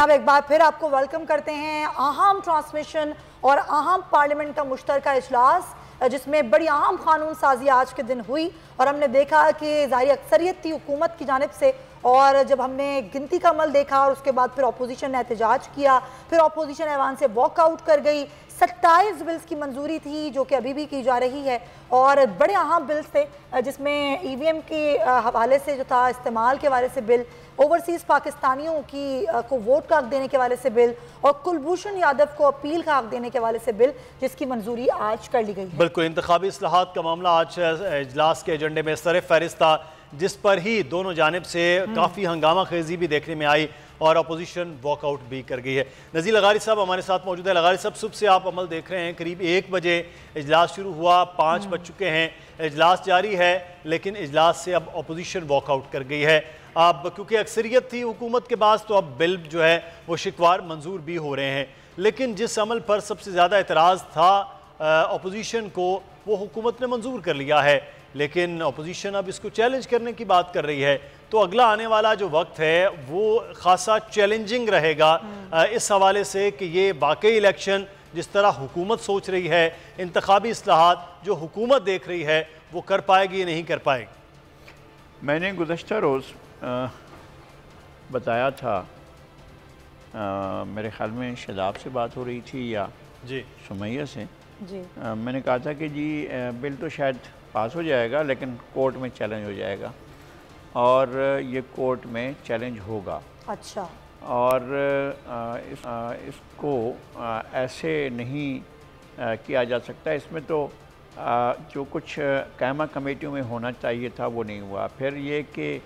जनाब, एक बार फिर आपको वेलकम करते हैं। अहम ट्रांसमिशन और अहम पार्लियामेंट का मुश्तरका इजलास जिसमें बड़ी अहम कानून साजी आज के दिन हुई और हमने देखा कि ज़ाहिर अक्सरियत थी हुकूमत की जानिब से। और जब हमने गिनती का अमल देखा और उसके बाद फिर अपोजिशन ने एहतजाज किया, फिर अपोजिशन ऐवान से वॉकआउट कर गई। 27 बिल्स की मंजूरी थी जो कि अभी भी की जा रही है और बड़े अहम बिल्स थे जिसमें EVM के हवाले से जो था, इस्तेमाल के हवाले से बिल, ओवरसीज़ पाकिस्तानियों की को वोट का हक देने के हवाले से बिल और कुलभूषण यादव को अपील का हक देने के हवाले से बिल, जिसकी मंजूरी आज कर ली गई है। बिल्कुल, इंतखाबी इस्लाहात का मामला आज इजलास के एजेंडे में सर फहरिस्त था, जिस पर ही दोनों जानिब से काफ़ी हंगामा खेजी भी देखने में आई और अपोजिशन वॉकआउट भी कर गई है। नज़ीर लगारी साहब हमारे साथ मौजूद है। लगारी साहब, सुबह से आप अमल देख रहे हैं, करीब 1 बजे इजलास शुरू हुआ, 5 बज चुके हैं, इजलास जारी है, लेकिन इजलास से अब अपोजिशन वॉकआउट कर गई है। अब क्योंकि अक्सरियत थी हुकूमत के पास, तो अब बिल जो है वो शिकवार मंजूर भी हो रहे हैं। लेकिन जिस अमल पर सबसे ज़्यादा एतराज़ था अपोजिशन को, वो हुकूमत ने मंजूर कर लिया है, लेकिन अपोजिशन अब इसको चैलेंज करने की बात कर रही है। तो अगला आने वाला जो वक्त है वो खासा चैलेंजिंग रहेगा इस हवाले से कि ये वाकई इलेक्शन जिस तरह हुकूमत सोच रही है, इंतखाबी इस्लाहात जो हुकूमत देख रही है, वो कर पाएगी या नहीं कर पाएगी। मैंने गुज़श्ता रोज़ बताया था, मेरे ख्याल में शदाब से बात हो रही थी या जी सुमैया से जी। मैंने कहा था कि जी बिल तो शायद पास हो जाएगा लेकिन कोर्ट में चैलेंज हो जाएगा और ये कोर्ट में चैलेंज होगा। अच्छा। और इसको ऐसे नहीं किया जा सकता। इसमें तो जो कुछ कायमा कमेटियों में होना चाहिए था वो नहीं हुआ। फिर ये कि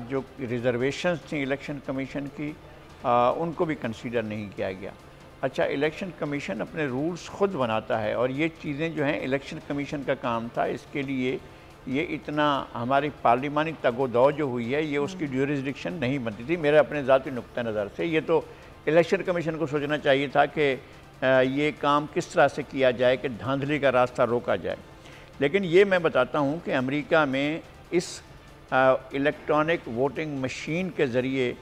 जो रिजर्वेशंस थी इलेक्शन कमीशन की, उनको भी कंसीडर नहीं किया गया। अच्छा, इलेक्शन कमीशन अपने रूल्स ख़ुद बनाता है और ये चीज़ें जो हैं इलेक्शन कमीशन का काम था। इसके लिए ये इतना हमारी पार्लिमानी तगोदौ जो हुई है, ये उसकी ड्यूरिसडिक्शन नहीं बनती थी मेरे अपने ज़ाती नुक्ता नज़र से। ये तो इलेक्शन कमीशन को सोचना चाहिए था कि ये काम किस तरह से किया जाए कि धांधली का रास्ता रोका जाए। लेकिन ये मैं बताता हूँ कि अमेरिका में इस इलेक्ट्रॉनिक वोटिंग मशीन के ज़रिए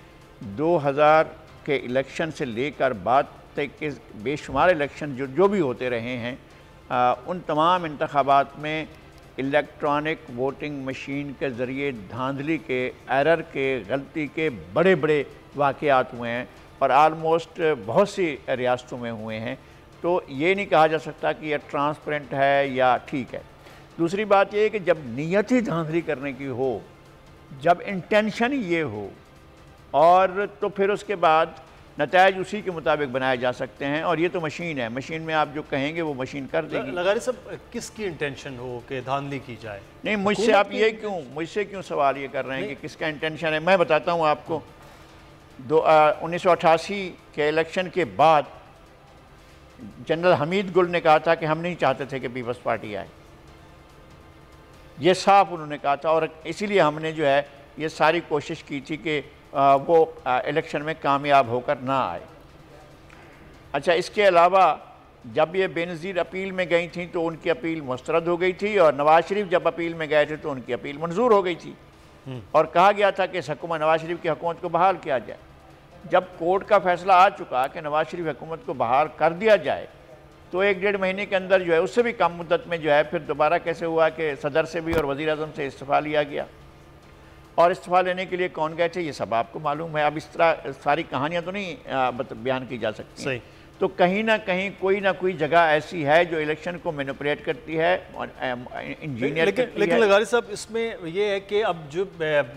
2000 के इलेक्शन से लेकर बाद तक के बेशुमार इलेक्शन जो भी होते रहे हैं, उन तमाम इंतखाबात में इलेक्ट्रॉनिक वोटिंग मशीन के ज़रिए धांधली के, एरर के, गलती के बड़े बड़े वाक़यात हुए हैं और आलमोस्ट बहुत सी रियासतों में हुए हैं। तो ये नहीं कहा जा सकता कि यह ट्रांसपेरेंट है या ठीक है। दूसरी बात यह है कि जब नीयत ही धांधली करने की हो, जब इंटेंशन ये हो, और तो फिर उसके बाद नतायज उसी के मुताबिक बनाए जा सकते हैं। और ये तो मशीन है, मशीन में आप जो कहेंगे वो मशीन कर देगी। लगारी साहब, किसकी इंटेंशन हो कि धांधली की जाए? नहीं, मुझसे आप मुझसे क्यों सवाल ये कर रहे हैं कि किसका इंटेंशन है? मैं बताता हूँ आपको। 1988 के इलेक्शन के बाद जनरल हमीद गुल ने कहा था कि हम नहीं चाहते थे कि पीपल्स पार्टी आए। ये साफ उन्होंने कहा था और इसीलिए हमने जो है ये सारी कोशिश की थी कि वो इलेक्शन में कामयाब होकर ना आए। अच्छा, इसके अलावा जब ये बेनज़ीर अपील में गई थी तो उनकी अपील मुस्तरद हो गई थी और नवाज़ शरीफ जब अपील में गए थे तो उनकी अपील मंजूर हो गई थी और कहा गया था कि नवाज़ शरीफ की हुकूमत को बहाल किया जाए। जब कोर्ट का फैसला आ चुका कि नवाज़ शरीफ हुकूमत को बहाल कर दिया जाए, तो 1-1.5 महीने के अंदर जो है, उससे भी कम मुद्दत में जो है, फिर दोबारा कैसे हुआ कि सदर से भी और वज़ीर आज़म से इस्तीफ़ा लिया गया। और इस्तीफ़ा लेने के लिए कौन गए थे ये सब आपको मालूम है। अब इस तरह सारी कहानियाँ तो नहीं बयान की जा सकती। सही। तो कहीं ना कहीं कोई ना कोई जगह ऐसी है जो इलेक्शन को मैनिपुलेट करती है और इंजीनियर। लेकिन लगारी साहब, इसमें यह है कि अब जो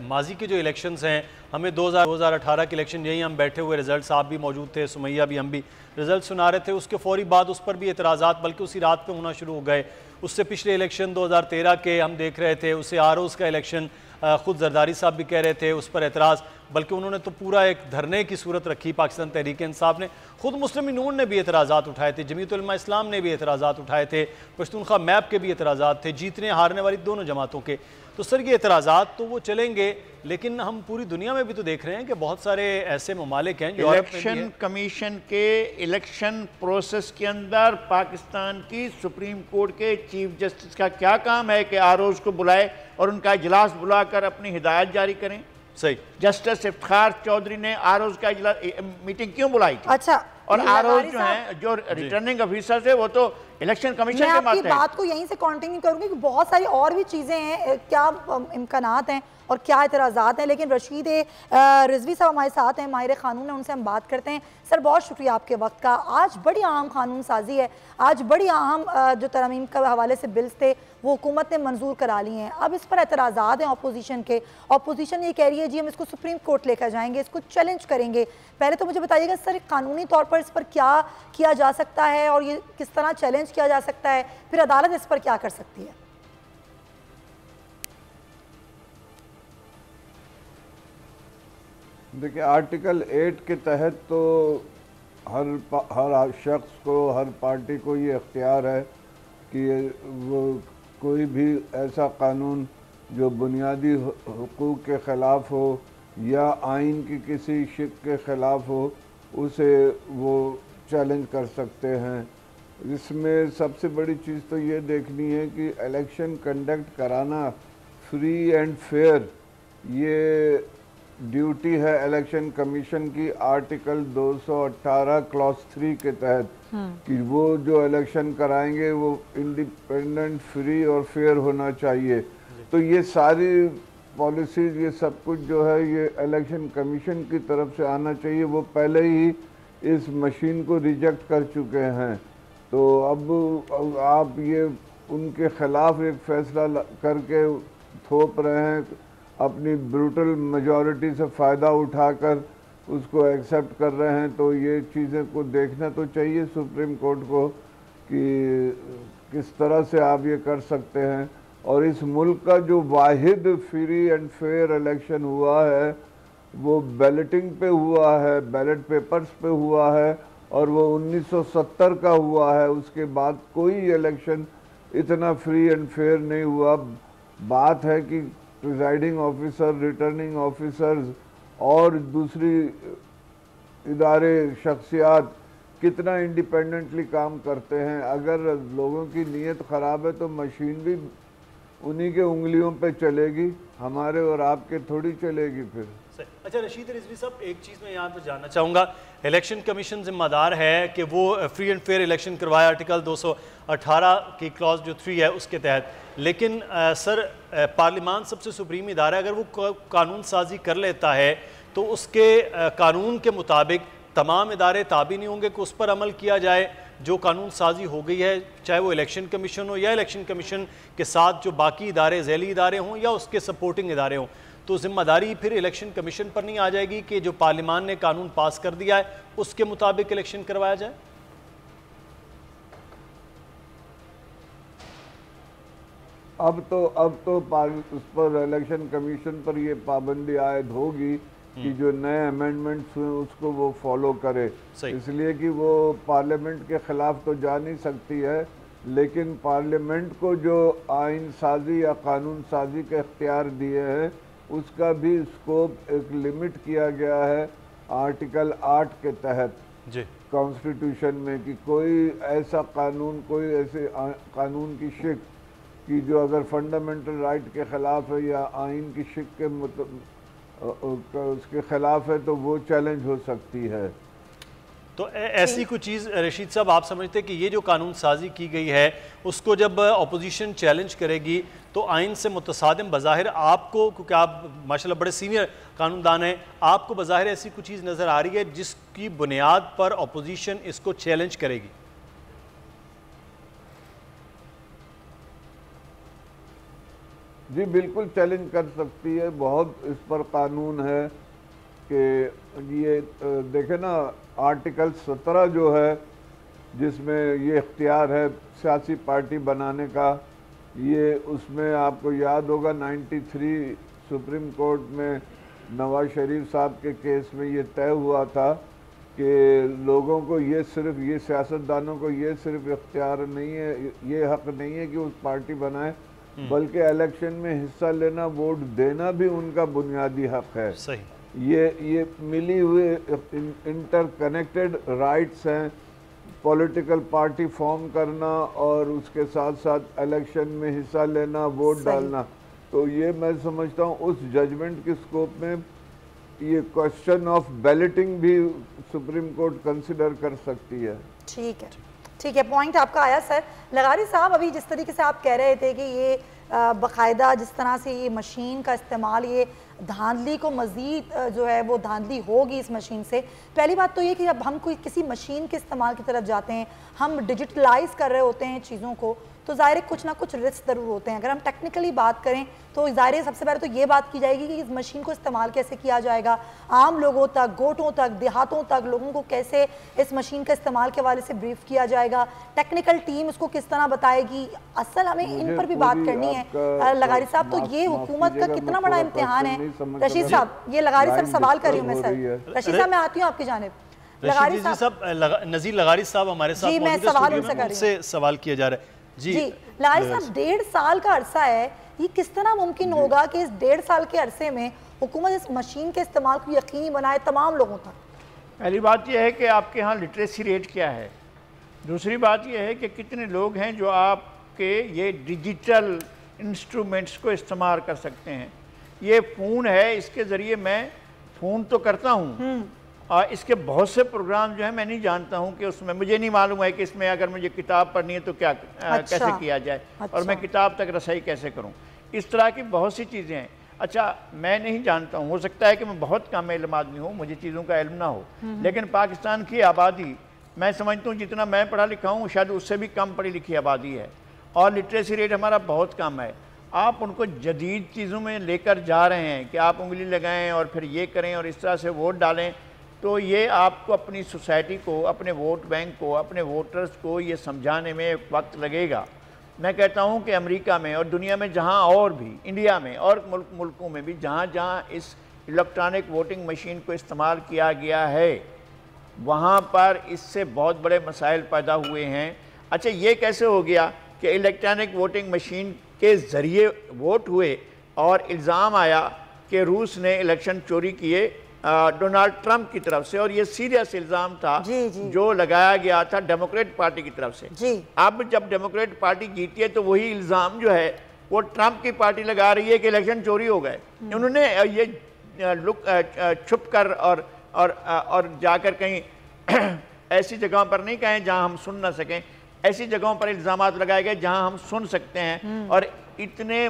माजी के जो इलेक्शंस हैं, हमें 2018 के इलेक्शन, यही हम बैठे हुए, रिजल्ट आप भी मौजूद थे, सुमैया भी, हम भी रिजल्ट सुना रहे थे, उसके फौरी बाद उस पर भी एतराज़ात बल्कि उसी रात पे होना शुरू हो गए। उससे पिछले इलेक्शन 2013 के हम देख रहे थे, उससे ROs का इलेक्शन ख़ुद जरदारी साहब भी कह रहे थे, उस पर एतराज़, बल्कि उन्होंने तो पूरा एक धरने की सूरत रखी। पाकिस्तान तहरीक इंसाफ ने, ख़ुद मुस्लिम नून ने भी एतराज़ात उठाए थे, जमीयत उलमा इस्लाम ने भी एतराज़ात उठाए थे, पश्तूनख्वा मैप के भी एतराज़ात थे, जीतने हारने वाली दोनों जमातों के। तो सर, ये एतराज़ात तो वो चलेंगे, लेकिन हम पूरी दुनिया में भी तो देख रहे हैं कि बहुत सारे ऐसे ममालिक हैं जो इलेक्शन कमीशन के इलेक्शन प्रोसेस के अंदर पाकिस्तान की सुप्रीम कोर्ट के चीफ जस्टिस का क्या काम है कि ROs को बुलाए और उनका इजलास बुलाकर अपनी हिदायत जारी करें? सही। जस्टिस इफ्तिखार चौधरी ने आरओज का मीटिंग क्यों बुलाई थी? अच्छा, और आरओज जो है, जो रिटर्निंग ऑफिसर है, वो तो इलेक्शन कमीशन के माते हैं। मैं आपकी बात को यहीं से कंटिन्यू करूंगी कि बहुत सारी और भी चीज़ें हैं, क्या इम्कानात हैं और क्या एतराज़ात हैं, लेकिन रशीद रिजवी साहब हमारे साथ हैं, माहिर कानून है, उनसे हम बात करते हैं। सर, बहुत शुक्रिया आपके वक्त का। आज बड़ी अहम कानून साजी है, आज बड़ी अहम जो तरमीम के हवाले से बिल्स थे वो हुकूमत ने मंजूर करा लिए हैं। अब इस पर एतराज़ात हैं अपोजिशन के। अपोजिशन ये कह रही है जी हम इसको सुप्रीम कोर्ट लेकर जाएंगे, इसको चैलेंज करेंगे। पहले तो मुझे बताइएगा सर, कानूनी तौर पर इस पर क्या किया जा सकता है और ये किस तरह चैलेंज किया जा सकता है, फिर अदालत इस पर क्या कर सकती है? देखिए, आर्टिकल 8 के तहत तो हर शख्स को, हर पार्टी को ये इख्तियार है कि वो कोई भी ऐसा कानून जो बुनियादी हुकूक के ख़िलाफ़ हो या आइन की किसी शिक के ख़िलाफ़ हो, उसे वो चैलेंज कर सकते हैं। इसमें सबसे बड़ी चीज़ तो ये देखनी है कि इलेक्शन कंडक्ट कराना फ्री एंड फेयर, ये ड्यूटी है इलेक्शन कमीशन की आर्टिकल 218 क्लॉज 3 के तहत, कि वो जो इलेक्शन कराएंगे वो इंडिपेंडेंट, फ्री और फेयर होना चाहिए। तो ये सारी पॉलिसीज, ये सब कुछ जो है ये इलेक्शन कमीशन की तरफ से आना चाहिए। वो पहले ही इस मशीन को रिजेक्ट कर चुके हैं, तो अब आप ये उनके ख़िलाफ़ एक फ़ैसला करके थोप रहे हैं, अपनी ब्रूटल मेजॉरिटी से फ़ायदा उठाकर उसको एक्सेप्ट कर रहे हैं। तो ये चीज़ें को देखना तो चाहिए सुप्रीम कोर्ट को कि किस तरह से आप ये कर सकते हैं। और इस मुल्क का जो वाहिद फ्री एंड फेयर इलेक्शन हुआ है वो बैलेटिंग पे हुआ है, बैलेट पेपर्स पे हुआ है, और वो 1970 का हुआ है। उसके बाद कोई इलेक्शन इतना फ्री एंड फेयर नहीं हुआ। बात है कि प्रिजाइडिंग ऑफिसर, रिटर्निंग ऑफिसर्स और दूसरी इदारे, शख्सियात कितना इंडिपेंडेंटली काम करते हैं। अगर लोगों की नीयत ख़राब है तो मशीन भी उन्हीं के उंगलियों पे चलेगी, हमारे और आपके थोड़ी चलेगी फिर। अच्छा रशीद रिजवी साहब, एक चीज़ मैं यहाँ पर जानना चाहूँगा, इलेक्शन कमीशन जिम्मेदार है कि वो फ्री एंड फेयर इलेक्शन करवाए आर्टिकल 218 की क्लॉज जो 3 है उसके तहत, लेकिन सर पार्लियामान सबसे सुप्रीम इदारा है, अगर वो कानून साजी कर लेता है तो उसके कानून के मुताबिक तमाम इदारे ताबी नहीं होंगे कि उस पर अमल किया जाए जो कानून साजी हो गई है, चाहे वो इलेक्शन कमीशन हो या इलेक्शन कमीशन के साथ जो बाकी इदारे, झैली इदारे हों या उसके सपोर्टिंग इदारे हों, तो जिम्मेदारी फिर इलेक्शन कमीशन पर नहीं आ जाएगी कि जो पार्लियामान ने कानून पास कर दिया है उसके मुताबिक इलेक्शन करवाया जाए? अब तो उस पर इलेक्शन कमीशन पर ये पाबंदी आयद होगी कि जो नए अमेंडमेंट्स हुए उसको वो फॉलो करे, इसलिए कि वो पार्लियामेंट के ख़िलाफ़ तो जा नहीं सकती है, लेकिन पार्लियामेंट को जो आइन साजी या कानून साजी के इख्तियार दिए हैं उसका भी स्कोप एक लिमिट किया गया है आर्टिकल 8 के तहत जी कॉन्स्टिट्यूशन में, कि कोई ऐसा कानून, कोई ऐसे कानून की शिक कि जो अगर फंडामेंटल राइट के ख़िलाफ़ है या आइन की शिक के उसके ख़िलाफ़ है तो वो चैलेंज हो सकती है। तो ऐसी कुछ चीज़ रशीद साहब आप समझते हैं कि ये जो कानून साजी की गई है उसको जब अपोजिशन चैलेंज करेगी तो आइन से मुतसादिम बज़ाहिर आपको, क्योंकि आप माशाल्लाह बड़े सीनियर कानूनदान हैं, आपको बज़ाहिर ऐसी कुछ चीज़ नज़र आ रही है जिसकी बुनियाद पर अपोजिशन इसको चैलेंज करेगी? जी बिल्कुल चैलेंज कर सकती है, बहुत इस पर कानून है कि ये देखे ना, आर्टिकल 17 जो है जिसमें ये इख्तियार है सियासी पार्टी बनाने का, ये उसमें आपको याद होगा 93 सुप्रीम कोर्ट में नवाज शरीफ साहब के केस में ये तय हुआ था कि लोगों को ये सिर्फ, ये सियासतदानों को ये सिर्फ इख्तियार नहीं है, ये हक़ नहीं है कि उस पार्टी बनाए, बल्कि इलेक्शन में हिस्सा लेना, वोट देना भी उनका बुनियादी हक़ है। सही। ये मिली हुए इंटरकनेक्टेड राइट्स हैं, पॉलिटिकल पार्टी फॉर्म करना और उसके साथ साथ इलेक्शन में हिस्सा लेना, वोट डालना, तो ये मैं समझता हूँ उस जजमेंट के स्कोप में ये क्वेश्चन ऑफ बैलेटिंग भी सुप्रीम कोर्ट कंसिडर कर सकती है। ठीक है, ठीक है, पॉइंट आपका आया सर। लगारी साहब, अभी जिस तरीके से आप कह रहे थे कि ये बाकायदा जिस तरह से ये मशीन का इस्तेमाल, ये धांधली को मज़ीद जो है वो धांधली होगी इस मशीन से। पहली बात तो ये कि जब हम कोई किसी मशीन के इस्तेमाल की तरफ जाते हैं, हम डिजिटलाइज कर रहे होते हैं चीज़ों को, तो ज़ाहिर है कुछ ना कुछ रिस्क ज़रूर होते हैं। अगर हम टेक्निकली बात करें तो ज़ाहिर है सबसे पहले तो ये बात की जाएगी कि इस मशीन को इस्तेमाल कैसे किया जाएगा, आम लोगों तक, गोटों तक, देहातों तक लोगों को कैसे इस मशीन का इस्तेमाल के हवाले से ब्रीफ किया जाएगा, टेक्निकल टीम इसको किस तरह बताएगी। असल हमें इन पर भी बात करनी है लगारी साहब। तो ये हुकूमत का कितना बड़ा इम्तिहान है। रशीद साहब, ये लगारी साहब सवाल कर रही हूँ मैं सर। रशीद साहब, मैं आती हूँ आपकी जानिब। लगारी साहब, नज़ीर लगारी साहब हमारे साथ उनसे सवाल किया जा रहा है। जी लगारी साहब, 1.5 साल का अरसा है, ये किस तरह मुमकिन होगा कि इस 1.5 साल के अरसे में हुकूमत इस मशीन के इस्तेमाल को यकीनी बनाए तमाम लोगों तक? पहली बात यह है कि आपके यहाँ लिटरेसी रेट क्या है। दूसरी बात यह है कि कितने लोग हैं जो आपके ये डिजिटल इंस्ट्रूमेंट्स को इस्तेमाल कर सकते हैं। ये फ़ोन है, इसके ज़रिए मैं फ़ोन तो करता हूँ और इसके बहुत से प्रोग्राम जो है मैं नहीं जानता हूँ कि उसमें, मुझे नहीं मालूम है कि इसमें अगर मुझे किताब पढ़नी है तो क्या कैसे किया जाए और मैं किताब तक रसाई कैसे करूँ। इस तरह की बहुत सी चीज़ें हैं। अच्छा, मैं नहीं जानता हूँ, हो सकता है कि मैं बहुत कम इल्म आदमी हूँ, मुझे चीज़ों का इल्म ना हो, लेकिन पाकिस्तान की आबादी मैं समझता हूँ जितना मैं पढ़ा लिखा हूँ शायद उससे भी कम पढ़ी लिखी आबादी है और लिटरेसी रेट हमारा बहुत कम है। आप उनको जदीद चीज़ों में लेकर जा रहे हैं कि आप उंगली लगाएं और फिर ये करें और इस तरह से वोट डालें, तो ये आपको अपनी सोसाइटी को, अपने वोट बैंक को, अपने वोटर्स को ये समझाने में वक्त लगेगा। मैं कहता हूँ कि अमेरिका में और दुनिया में जहाँ और भी, इंडिया में और मुल्कों में भी जहाँ जहाँ इस इलेक्ट्रॉनिक वोटिंग मशीन को इस्तेमाल किया गया है, वहाँ पर इससे बहुत बड़े मसाइल पैदा हुए हैं। अच्छा, ये कैसे हो गया कि इलेक्ट्रॉनिक वोटिंग मशीन के ज़रिए वोट हुए और इल्ज़ाम आया कि रूस ने इलेक्शन चोरी किए डोनाल्ड ट्रंप की तरफ से, और ये सीरियस इल्ज़ाम था जो लगाया गया था डेमोक्रेट पार्टी की तरफ से। अब जब डेमोक्रेट पार्टी जीती है तो वही इल्ज़ाम जो है वो ट्रंप की पार्टी लगा रही है कि इलेक्शन चोरी हो गए। उन्होंने ये छुप कर और जाकर कहीं ऐसी जगहों पर नहीं कहें जहां हम सुन ना सकें, ऐसी जगहों पर इल्ज़ामात लगाए गए जहां हम सुन सकते हैं। और इतने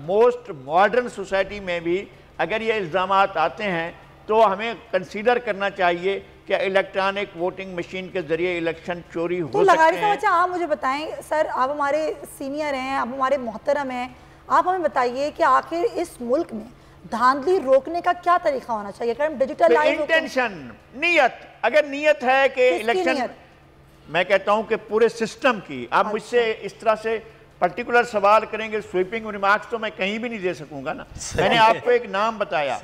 मोस्ट मॉडर्न सोसाइटी में भी अगर ये इल्ज़ामात आते हैं तो हमें कंसीडर करना चाहिए कि इलेक्ट्रॉनिक वोटिंग मशीन के जरिए इलेक्शन चोरी हो सकते हैं। अच्छा, आप मुझे बताएं सर, आप हमारे सीनियर हैं, आप हमारे मोहतरम हैं, आप हमें बताइए कि आखिर इस मुल्क में धांधली रोकने का क्या तरीका होना चाहिए? अगर हम डिजिटलाइज, इंटेंशन, नीयत, अगर नीयत है कि इलेक्शन, मैं कहता हूं कि पूरे सिस्टम की, आप मुझसे इस तरह से पर्टिकुलर सवाल करेंगे, स्वीपिंग रिमार्क्स तो मैं कहीं भी नहीं दे सकूंगा ना। मैंने आपको एक नाम बताया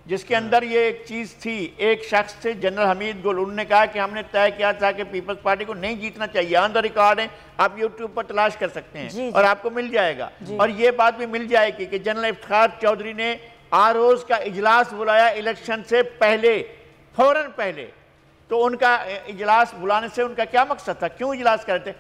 जिसके अंदर ये एक चीज थी, एक शख्स थे जनरल हमीद गुल, उन्होंने कहा कि हमने तय किया था कि पीपल्स पार्टी को नहीं जीतना चाहिए। ऑन द रिकॉर्ड है, आप यूट्यूब पर तलाश कर सकते हैं और आपको मिल जाएगा। और ये बात भी मिल जाएगी कि जनरल इफ्तिखार चौधरी ने आरओज का इजलास बुलाया इलेक्शन से पहले, फौरन पहले। तो उनका इजलास बुलाने से उनका क्या मकसद था, क्यों इजलास करते?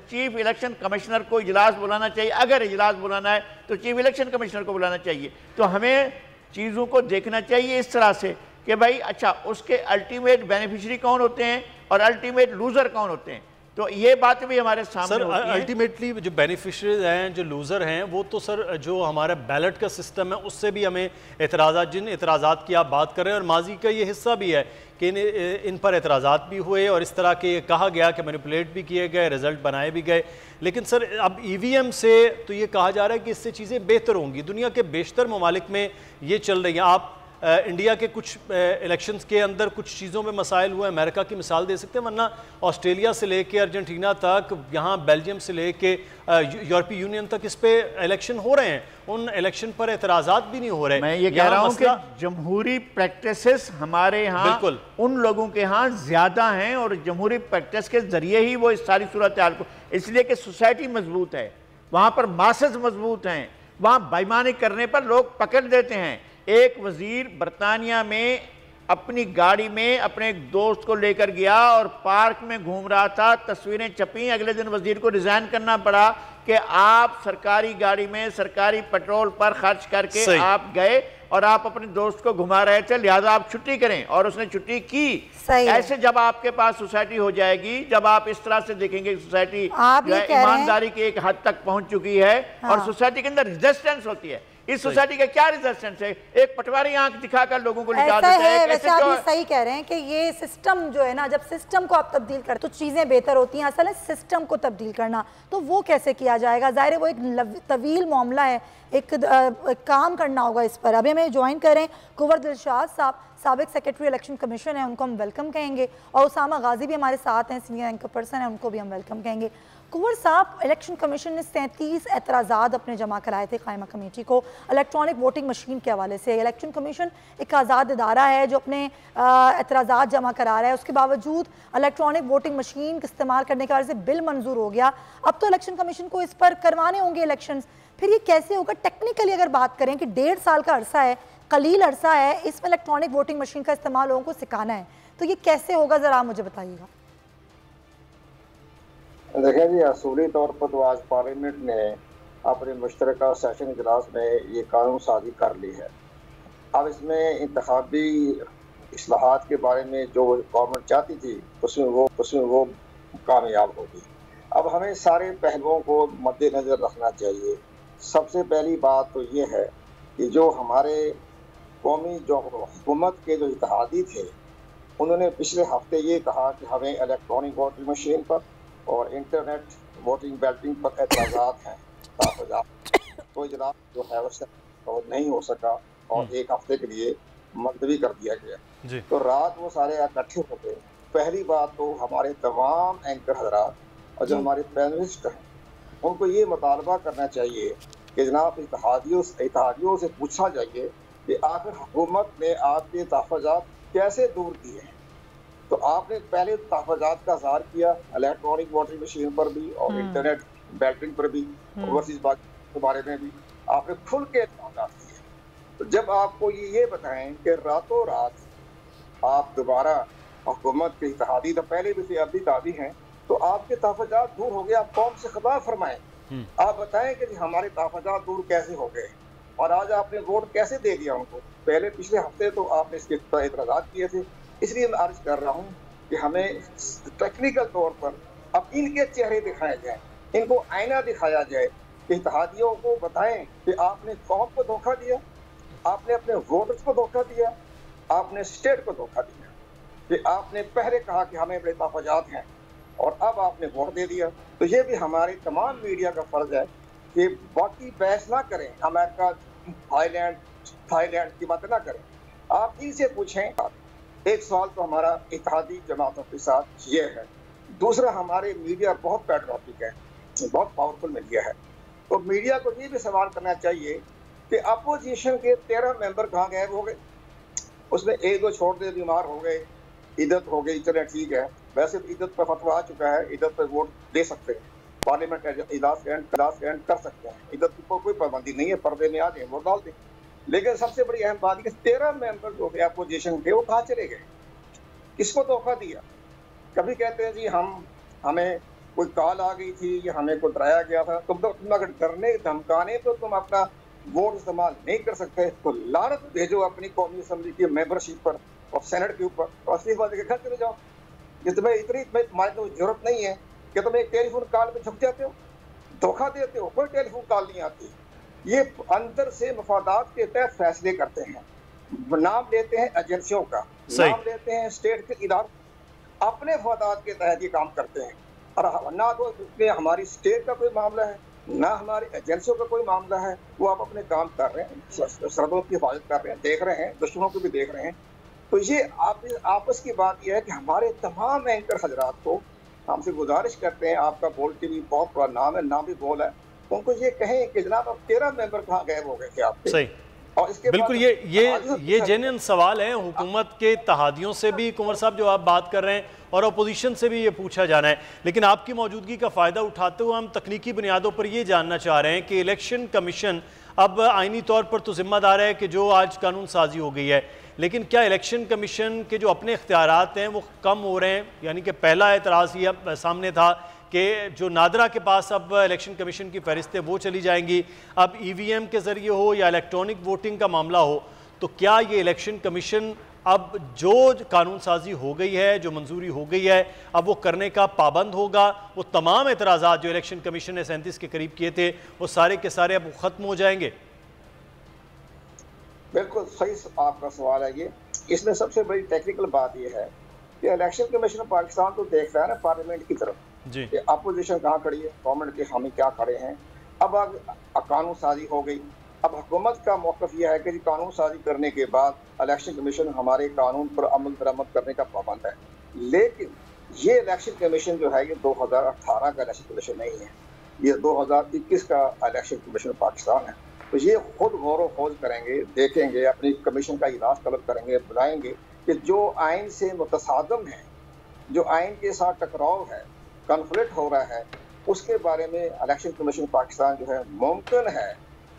चीफ इलेक्शन कमिश्नर को इजलास बुलाना चाहिए। अगर इजलास बुलाना है तो चीफ इलेक्शन कमिश्नर को बुलाना चाहिए। तो हमें चीज़ों को देखना चाहिए इस तरह से कि भाई अच्छा, उसके अल्टीमेट बेनिफिशियरी कौन होते हैं और अल्टीमेट लूज़र कौन होते हैं। तो ये बात भी हमारे सामने होती है। अल्टीमेटली जो बेनिफिशरीज हैं, जो लूज़र हैं, वो तो सर जो हमारा बैलेट का सिस्टम है उससे भी हमें एतराज़ात, जिन एतराज़ात की आप बात कर रहे हैं, और माजी का ये हिस्सा भी है कि इन पर एतराज़ात भी हुए और इस तरह के कहा गया कि मैनिपुलेट भी किए गए, रिज़ल्ट बनाए भी गए। लेकिन सर अब EVM से तो ये कहा जा रहा है कि इससे चीज़ें बेहतर होंगी। दुनिया के बेशतर ममालिक में ये चल रही हैं। आप इंडिया के कुछ इलेक्शंस के अंदर कुछ चीज़ों में मसाइल हुए, अमेरिका की मिसाल दे सकते हैं, वरना ऑस्ट्रेलिया से लेके अर्जेंटीना तक, यहाँ बेल्जियम से लेके यूरोपीय यूनियन तक इस पे इलेक्शन हो रहे हैं। उन इलेक्शन पर एतराज़ात भी नहीं हो रहे। मैं ये कह रहा हूँ कि जमहूरी प्रैक्टिसेस हमारे यहाँ बिल्कुल उन लोगों के यहाँ ज़्यादा हैं और जमहूरी प्रैक्टिस के ज़रिए ही वो इस सारी सूरत हाल को, इसलिए कि सोसाइटी मजबूत है, वहाँ पर मासेस मजबूत हैं, वहाँ बेईमानी करने पर लोग पकड़ देते हैं। एक वजीर बरतानिया में अपनी गाड़ी में अपने एक दोस्त को लेकर गया और पार्क में घूम रहा था, तस्वीरें छपी। अगले दिन वजीर को रिजाइन करना पड़ा कि आप सरकारी गाड़ी में सरकारी पेट्रोल पर खर्च करके आप गए और आप अपने दोस्त को घुमा रहे थे, लिहाजा आप छुट्टी करें, और उसने छुट्टी की। ऐसे जब आपके पास सोसाइटी हो जाएगी, जब आप इस तरह से देखेंगे सोसाइटी ईमानदारी की एक हद तक पहुंच चुकी है और सोसाइटी के अंदर रेजिस्टेंस होती है, इस सोसाइटी का क्या रेजिस्टेंस है? एक पटवारी आंख दिखाकर लोगों को लिटा देता है। वैसे आप ये सही कह रहे हैं कि ये सिस्टम जो है ना, जब सिस्टम को आप तब्दील कर तो चीजें बेहतर होती हैं। असल है सिस्टम को तब्दील करना, तो वो कैसे किया जाएगा? जाहिर है वो एक तवील मामला है, एक काम करना होगा इस पर। अभी हमें ज्वाइन करें कुंवर दिलशाद साहब, साबिक सेक्रेटरी इलेक्शन कमीशन है, उनको हम वेलकम कहेंगे, और उसामा गाजी भी हमारे साथ हैं, सीनियर एंकर पर्सन है, उनको भी हम वेलकम कहेंगे। कुंवर साहब, इलेक्शन कमीशन ने 37 एतराज़ात अपने जमा कराए थे कायमा कमेटी को इलेक्ट्रॉनिक वोटिंग मशीन के हवाले से। इलेक्शन कमीशन एक आज़ाद इदारा है जो अपने एतराज़ात जमा करा रहा है, उसके बावजूद इलेक्ट्रॉनिक वोटिंग मशीन इस्तेमाल करने के वजह से बिल मंजूर हो गया। अब तो इलेक्शन कमीशन को इस पर करवाने होंगे इलेक्शन, फिर ये कैसे होगा? टेक्निकली अगर बात करें कि 1.5 साल का अरसा है, कलील अरसा है, इसमें इलेक्ट्रॉनिक वोटिंग मशीन का इस्तेमाल लोगों को सिखाना है, तो ये कैसे होगा, ज़रा मुझे बताइएगा। देखें जी, असूली तौर पर तो आज पार्लियामेंट ने अपने मुश्तरका सेशन इजलास में ये कानून साजी कर ली है। अब इसमें इंतखाबी इस्लाहात के बारे में जो गवर्नमेंट चाहती थी उसमें वो कामयाब होगी। अब हमें सारे पहलुओं को मद्देनज़र रखना चाहिए। सबसे पहली बात तो ये है कि जो हमारे कौमी जो हुकूमत के जो इत्तेहादी थे, उन्होंने पिछले हफ्ते ये कहा कि हमें इलेक्ट्रॉनिक वोटिंग मशीन पर और इंटरनेट वोटिंग बैल्टिंग पर एतराज़ात हैं, तो इजलास जो है वो नहीं हो सका और एक हफ्ते के लिए मुलतवी कर दिया गया। तो रात वो सारे इकट्ठे हो गए। पहली बात तो हमारे तमाम एंकर हजरात और जो हमारे पैनलिस्ट हैं, उनको ये मुतालबा करना चाहिए कि जनाब इत्तेहादियों से पूछा जाइए कि आखिर हुकूमत ने आपके तहफ़्फ़ुज़ात कैसे दूर किए हैं। तो आपने पहले तहफ़्फ़ुज़ात का इज़हार किया इलेक्ट्रॉनिक वोटिंग मशीन पर भी और इंटरनेट बैल्टिंग पर भी, ओवरसीज़ के बारे में भी आपने खुल के तहफ़्फ़ुज़ात किए। तो जब आपको ये बताएं कि रातों रात आप दोबारा हुकूमत के इत्तेहादी तो पहले भी थे, अब भी इत्तेहादी हैं, तो आपके तहफ़्फ़ुज़ात दूर हो गए, आप कौम से खिताब फरमाएं, आप बताएं कि हमारे तहफ़्फ़ुज़ात दूर कैसे हो गए और आज आपने वोट कैसे दे दिया उनको। पहले पिछले हफ्ते तो आपने इसके एतराज़ात किए थे। इसलिए मैं अर्ज कर रहा हूँ कि हमें टेक्निकल तौर पर अब इनके चेहरे दिखाए जाए, इनको आईना दिखाया जाए कि इत्तेहादियों को बताएं कि आपने कौम को धोखा दिया, आपने अपने वोटर्स को धोखा दिया, आपने स्टेट को धोखा दिया, कि आपने पहले कहा कि हमें बड़े तहफ़्फ़ुज़ात हैं और अब आपने वोट दे दिया। तो ये भी हमारे तमाम मीडिया का फर्ज है कि बाकी बहस ना करें, अमेरिका थाईलैंड की बात ना करें, आप इनसे पूछें। एक सवाल तो हमारा इत्तेहादी जमातों के साथ ये है। दूसरा, हमारे मीडिया बहुत पैट्रियोटिक है, बहुत पावरफुल मीडिया है, तो मीडिया को ये भी सवाल करना चाहिए कि अपोजिशन के 13 मेंबर कहाँ गायब हो गए। उसमें एक दो छोड़ दे, बीमार हो गए, इद्दत हो गई, चले ठीक है। वैसे तो इद्दत पर फतवा आ चुका है, इद्दत पर वोट दे सकते हैं, पार्लियामेंट इजलास एंड कर सकते हैं, इद्दत की कोई पाबंदी नहीं है, पर्दे में आ जाए वोट डाल दें। लेकिन सबसे बड़ी अहम बात कि 13 मेंबर जो है अपोजिशन के, वो कहाँ चले गए, किसको धोखा दिया? कभी कहते हैं जी हमें कोई कॉल आ गई थी या हमें कोई डराया गया था। तुम अगर डरने धमकाने तो तुम अपना वोट इस्तेमाल नहीं कर सकते, तो लानत भेजो अपनी कौमी असम्बली की मेंबरशिप पर और सेनेट के ऊपर, और असली बात के घर चले जाओ। ये तुम्हें तुम्हारी तो जरूरत नहीं है कि तुम एक टेलीफोन कॉल में झुक जाते हो, धोखा देते हो, कोई टेलीफोन कॉल नहीं आती। ये अंदर से मफादात के तहत फैसले करते हैं, नाम लेते हैं एजेंसियों का, नाम लेते हैं स्टेट के इदारों, अपने मफादात के तहत ये काम करते हैं। और ना तो इसमें हमारी स्टेट का कोई मामला है, ना हमारी एजेंसियों का कोई मामला है। वो आप अपने काम कर रहे हैं, सरहदों की हिफाजत कर रहे हैं, देख रहे हैं, दुश्मनों को भी देख रहे हैं। तो ये आपस की बात यह है कि हमारे तमाम एंकर हजरात को हमसे गुजारिश करते हैं, आपका बोल टीवी बहुत बड़ा नाम है, नाम भी बोल है, उनको ये कहें कि जनाब अब 13 मेंबर कहाँ गायब हो गए थे आपके। सही, और इसके बिल्कुल ये जेन्युइन सवाल है। हुकूमत के इत्तेहादियों से भी कुंवर साहब जो आप बात कर रहे हैं और अपोजिशन से भी ये पूछा जाना है, लेकिन आपकी मौजूदगी का फ़ायदा उठाते हुए हम तकनीकी बुनियादों पर ये जानना चाह रहे हैं कि इलेक्शन कमीशन अब आइनी तौर पर तो जिम्मेदार है कि जो आज कानून साजी हो गई है, लेकिन क्या इलेक्शन कमीशन के जो अपने इख्तियारात हैं वो कम हो रहे हैं? यानी कि पहला एतराज़ ये सामने था कि जो नादरा के पास अब इलेक्शन कमीशन की फहरिस्तें वो चली जाएंगी, अब EVM के ज़रिए हो या इलेक्ट्रॉनिक वोटिंग का मामला हो, तो क्या ये इलेक्शन कमीशन अब जो कानून साजी हो गई है, जो मंजूरी हो गई है, अब वो करने का पाबंद होगा? वो तमाम एतराज़ात जो इलेक्शन कमीशन ने 37 के करीब किए थे वो सारे के सारे अब ख़त्म हो जाएंगे? बिल्कुल सही आपका सवाल है ये। इसमें सबसे बड़ी टेक्निकल बात यह है कि इलेक्शन कमीशन पाकिस्तान तो देख रहा है ना पार्लियामेंट की तरफ जी, कि अपोजिशन कहाँ खड़ी है, गवर्नमेंट के हामी क्या खड़े हैं। अब कानून साजी हो गई, अब हुकूमत का मौक़िफ़ यह है कि कानून साजी करने के बाद इलेक्शन कमीशन हमारे कानून पर अमल दरामद करने का पाबंद है। लेकिन ये इलेक्शन कमीशन जो है ये 2018 का इलेक्शन कमीशन नहीं है, ये 2021 का इलेक्शन कमीशन पाकिस्तान है। तो ये खुद गौर व खोज करेंगे, देखेंगे, अपनी कमीशन का इजलास तलब करेंगे, बुलाएंगे कि जो आइन से मुतसादम है, जो आइन के साथ टकराव है, कन्फ्लिक्ट हो रहा है, उसके बारे में इलेक्शन कमीशन पाकिस्तान जो है मुमकिन है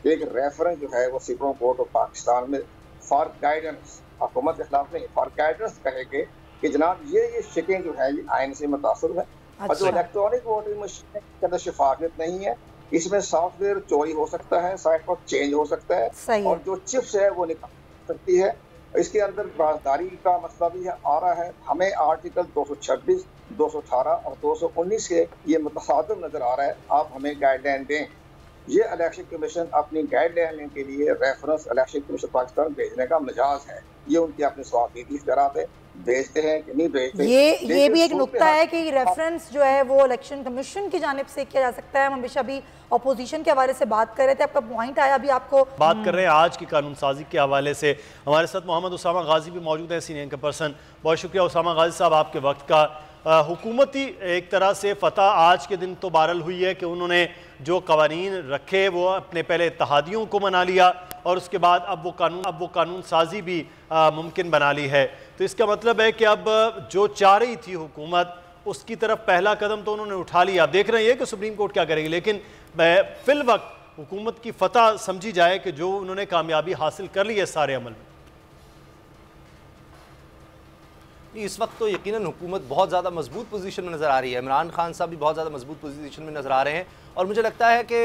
एक रेफरेंस जो है वो सुप्रीम कोर्ट ऑफ पाकिस्तान में फॉर गाइडेंस, हुकूमत के खिलाफ नहीं, फॉर गाइडेंस कहेंगे कि जनाब ये शिकें जो है ये आइन से मुतासर है। और जो इलेक्ट्रॉनिक वोटिंग मशीन के अंदर शफाफियत नहीं है, इसमें सॉफ्टवेयर चोरी हो सकता है, साइट पर चेंज हो सकता है, और जो चिप्स है वो निकाल सकती है। इसके अंदर बाजदारी का मसला भी आ रहा है। हमें आर्टिकल 226, 218 और 219 से ये मुतसादिम नजर आ रहा है। आप हमें गाइडलाइन दें। ये इलेक्शन कमीशन अपनी गाइडलाइन लेने के लिए रेफरेंस इलेक्शन कमीशन पाकिस्तान भेजने का मिजाज है। ये उनके अपने स्वागत इख्तियारात है, भेजते हैं कि नहीं भेजते। ये भी एक नुक्ता है कि रेफरेंस जो है वो इलेक्शन कमीशन की जानिब से किया जा सकता है। हम हमेशा भी अपोजिशन के हवाले से बात कर रहे थे, आपका पॉइंट आया, अभी आपको बात कर रहे हैं आज की कानून साजी के हवाले से। हमारे साथ मोहम्मद उसामा गाजी भी मौजूद है, सीनियर पर्सन। बहुत शुक्रिया उसामा गाजी साहब आपके वक्त का। हुकूमती एक तरह से फतह आज के दिन तो बहरहाल हुई है कि उन्होंने जो कवानीन रखे वो अपने पहले इत्तेहादियों को मना लिया और उसके बाद अब वो कानून साजी भी मुमकिन बना ली है। तो इसका मतलब है कि अब जो चाह रही थी हुकूमत उसकी तरफ पहला कदम तो उन्होंने उठा लिया। आप देख रहे हैं कि सुप्रीम कोर्ट क्या करेगी, लेकिन फिल वक्त हुकूमत की फतह समझी जाए कि जो उन्होंने कामयाबी हासिल कर ली है सारे अमल में। इस वक्त तो यकीनन हुकूमत बहुत ज़्यादा मजबूत पोजीशन में नज़र आ रही है। इमरान खान साहब भी बहुत ज़्यादा मजबूत पोजीशन में नज़र आ रहे हैं और मुझे लगता है कि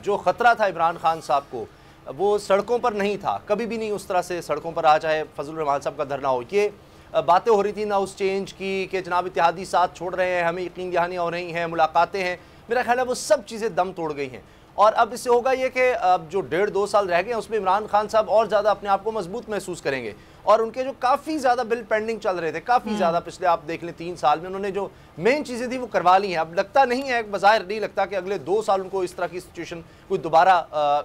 जो ख़तरा था इमरान खान साहब को वो सड़कों पर नहीं था, कभी भी नहीं उस तरह से सड़कों पर आ, चाहे फजल रहमान साहब का धरना हो। ये बातें हो रही थी ना उस चेंज की कि जनाब इत्तेहादी साथ छोड़ रहे हैं, हमें यकीन दहानियाँ हो रही हैं, मुलाकातें हैं, मेरा ख्याल है वो सब चीज़ें दम तोड़ गई हैं। और अब इससे होगा ये कि अब जो 1.5-2 साल रह गए हैं उसमें इमरान खान साहब और ज़्यादा अपने आप को मजबूत महसूस करेंगे और उनके जो काफ़ी ज़्यादा बिल पेंडिंग चल रहे थे, काफ़ी ज़्यादा पिछले आप देख लें 3 साल में उन्होंने जो मेन चीज़ें थी वो करवा ली हैं। अब लगता नहीं है, बज़ाहिर नहीं लगता कि अगले 2 साल उनको इस तरह की सिचुएशन कोई दोबारा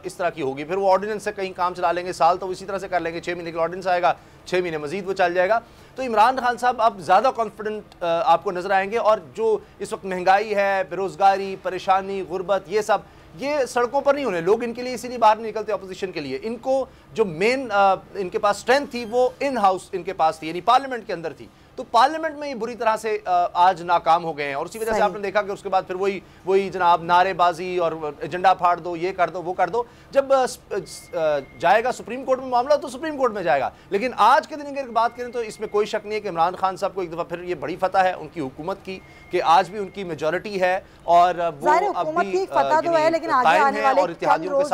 इस तरह की होगी। फिर वो ऑर्डिनेंस से कहीं काम चला लेंगे, साल तो इसी तरह से कर लेंगे, 6 महीने का ऑर्डिनेंस आएगा, 6 महीने मजीद वो चल जाएगा। तो इमरान खान साहब अब ज़्यादा कॉन्फिडेंट आपको नज़र आएंगे और जो इस वक्त महंगाई है, बेरोज़गारी, परेशानी, गुर्बत, ये सब ये सड़कों पर नहीं होने, लोग इनके लिए इसीलिए बाहर नहीं निकलते अपोजिशन के लिए। इनको जो मेन इनके पास स्ट्रेंथ थी वो इन हाउस इनके पास थी, यानी पार्लियामेंट के अंदर थी। तो पार्लियामेंट में ये बुरी तरह से आज नाकाम हो गए हैं और उसी वजह से आपने देखा कि उसके बाद फिर वही जनाब नारेबाजी और एजेंडा फाड़ दो, ये कर दो, वो कर दो। जब जाएगा सुप्रीम कोर्ट में मामला तो सुप्रीम कोर्ट में जाएगा। लेकिन आज के दिन अगर बात करें तो इसमें कोई शक नहीं है कि इमरान खान साहब को एक दफ़ा फिर ये बड़ी फतह है उनकी हुकूमत की कि आज भी उनकी मेजॉरिटी है और वो हुकूमत की फतह तो है, लेकिन आगे आने वाले इत्तेहादियों के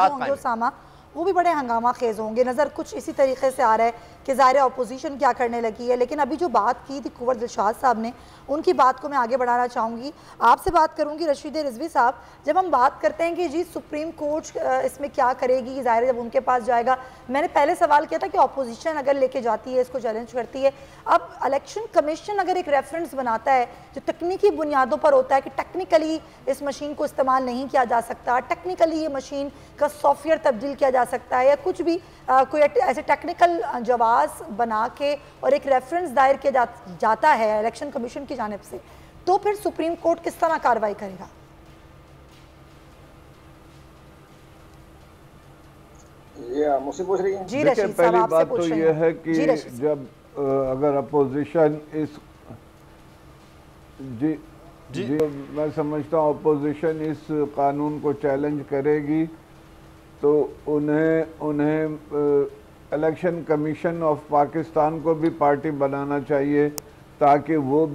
साथ वो भी बड़े हंगामा खेज होंगे। नज़र कुछ इसी तरीके से आ रहा है कि ज़ाहिर अपोजिशन क्या करने लगी है। लेकिन अभी जो बात की थी कुंवर दिलशाद साहब ने, उनकी बात को मैं आगे बढ़ाना चाहूँगी। आपसे बात करूँगी रशीद रिजवी साहब, जब हम बात करते हैं कि जी सुप्रीम कोर्ट इसमें क्या करेगी, ज़ाहिर जब उनके पास जाएगा, मैंने पहले सवाल किया था कि अपोजिशन अगर लेके जाती है, इसको चैलेंज करती है, अब इलेक्शन कमीशन अगर एक रेफरेंस बनाता है जो तकनीकी बुनियादों पर होता है कि टेक्निकली इस मशीन को इस्तेमाल नहीं किया जा सकता, टेक्निकली ये मशीन का सॉफ्टवेयर तब्दील किया जा सकता है या कुछ भी कोई ऐसे टेक्निकल जवाब बना के और एक रेफरेंस दायर किया जाता है इलेक्शन कमीशन की जानिब से, तो फिर सुप्रीम कोर्ट किस तरह कार्रवाई करेगा? ये मुझसे पूछ रही है जी रशीद साहब, पहली आपसे बात पूछ तो रही ये हैं। है कि जब अगर अपोजिशन जी मैं समझता हूँ अपोजिशन इस कानून को चैलेंज करेगी तो उन्हें इलेक्शन कमीशन ऑफ पाकिस्तान को भी पार्टी बनाना चाहिए, ताकि वो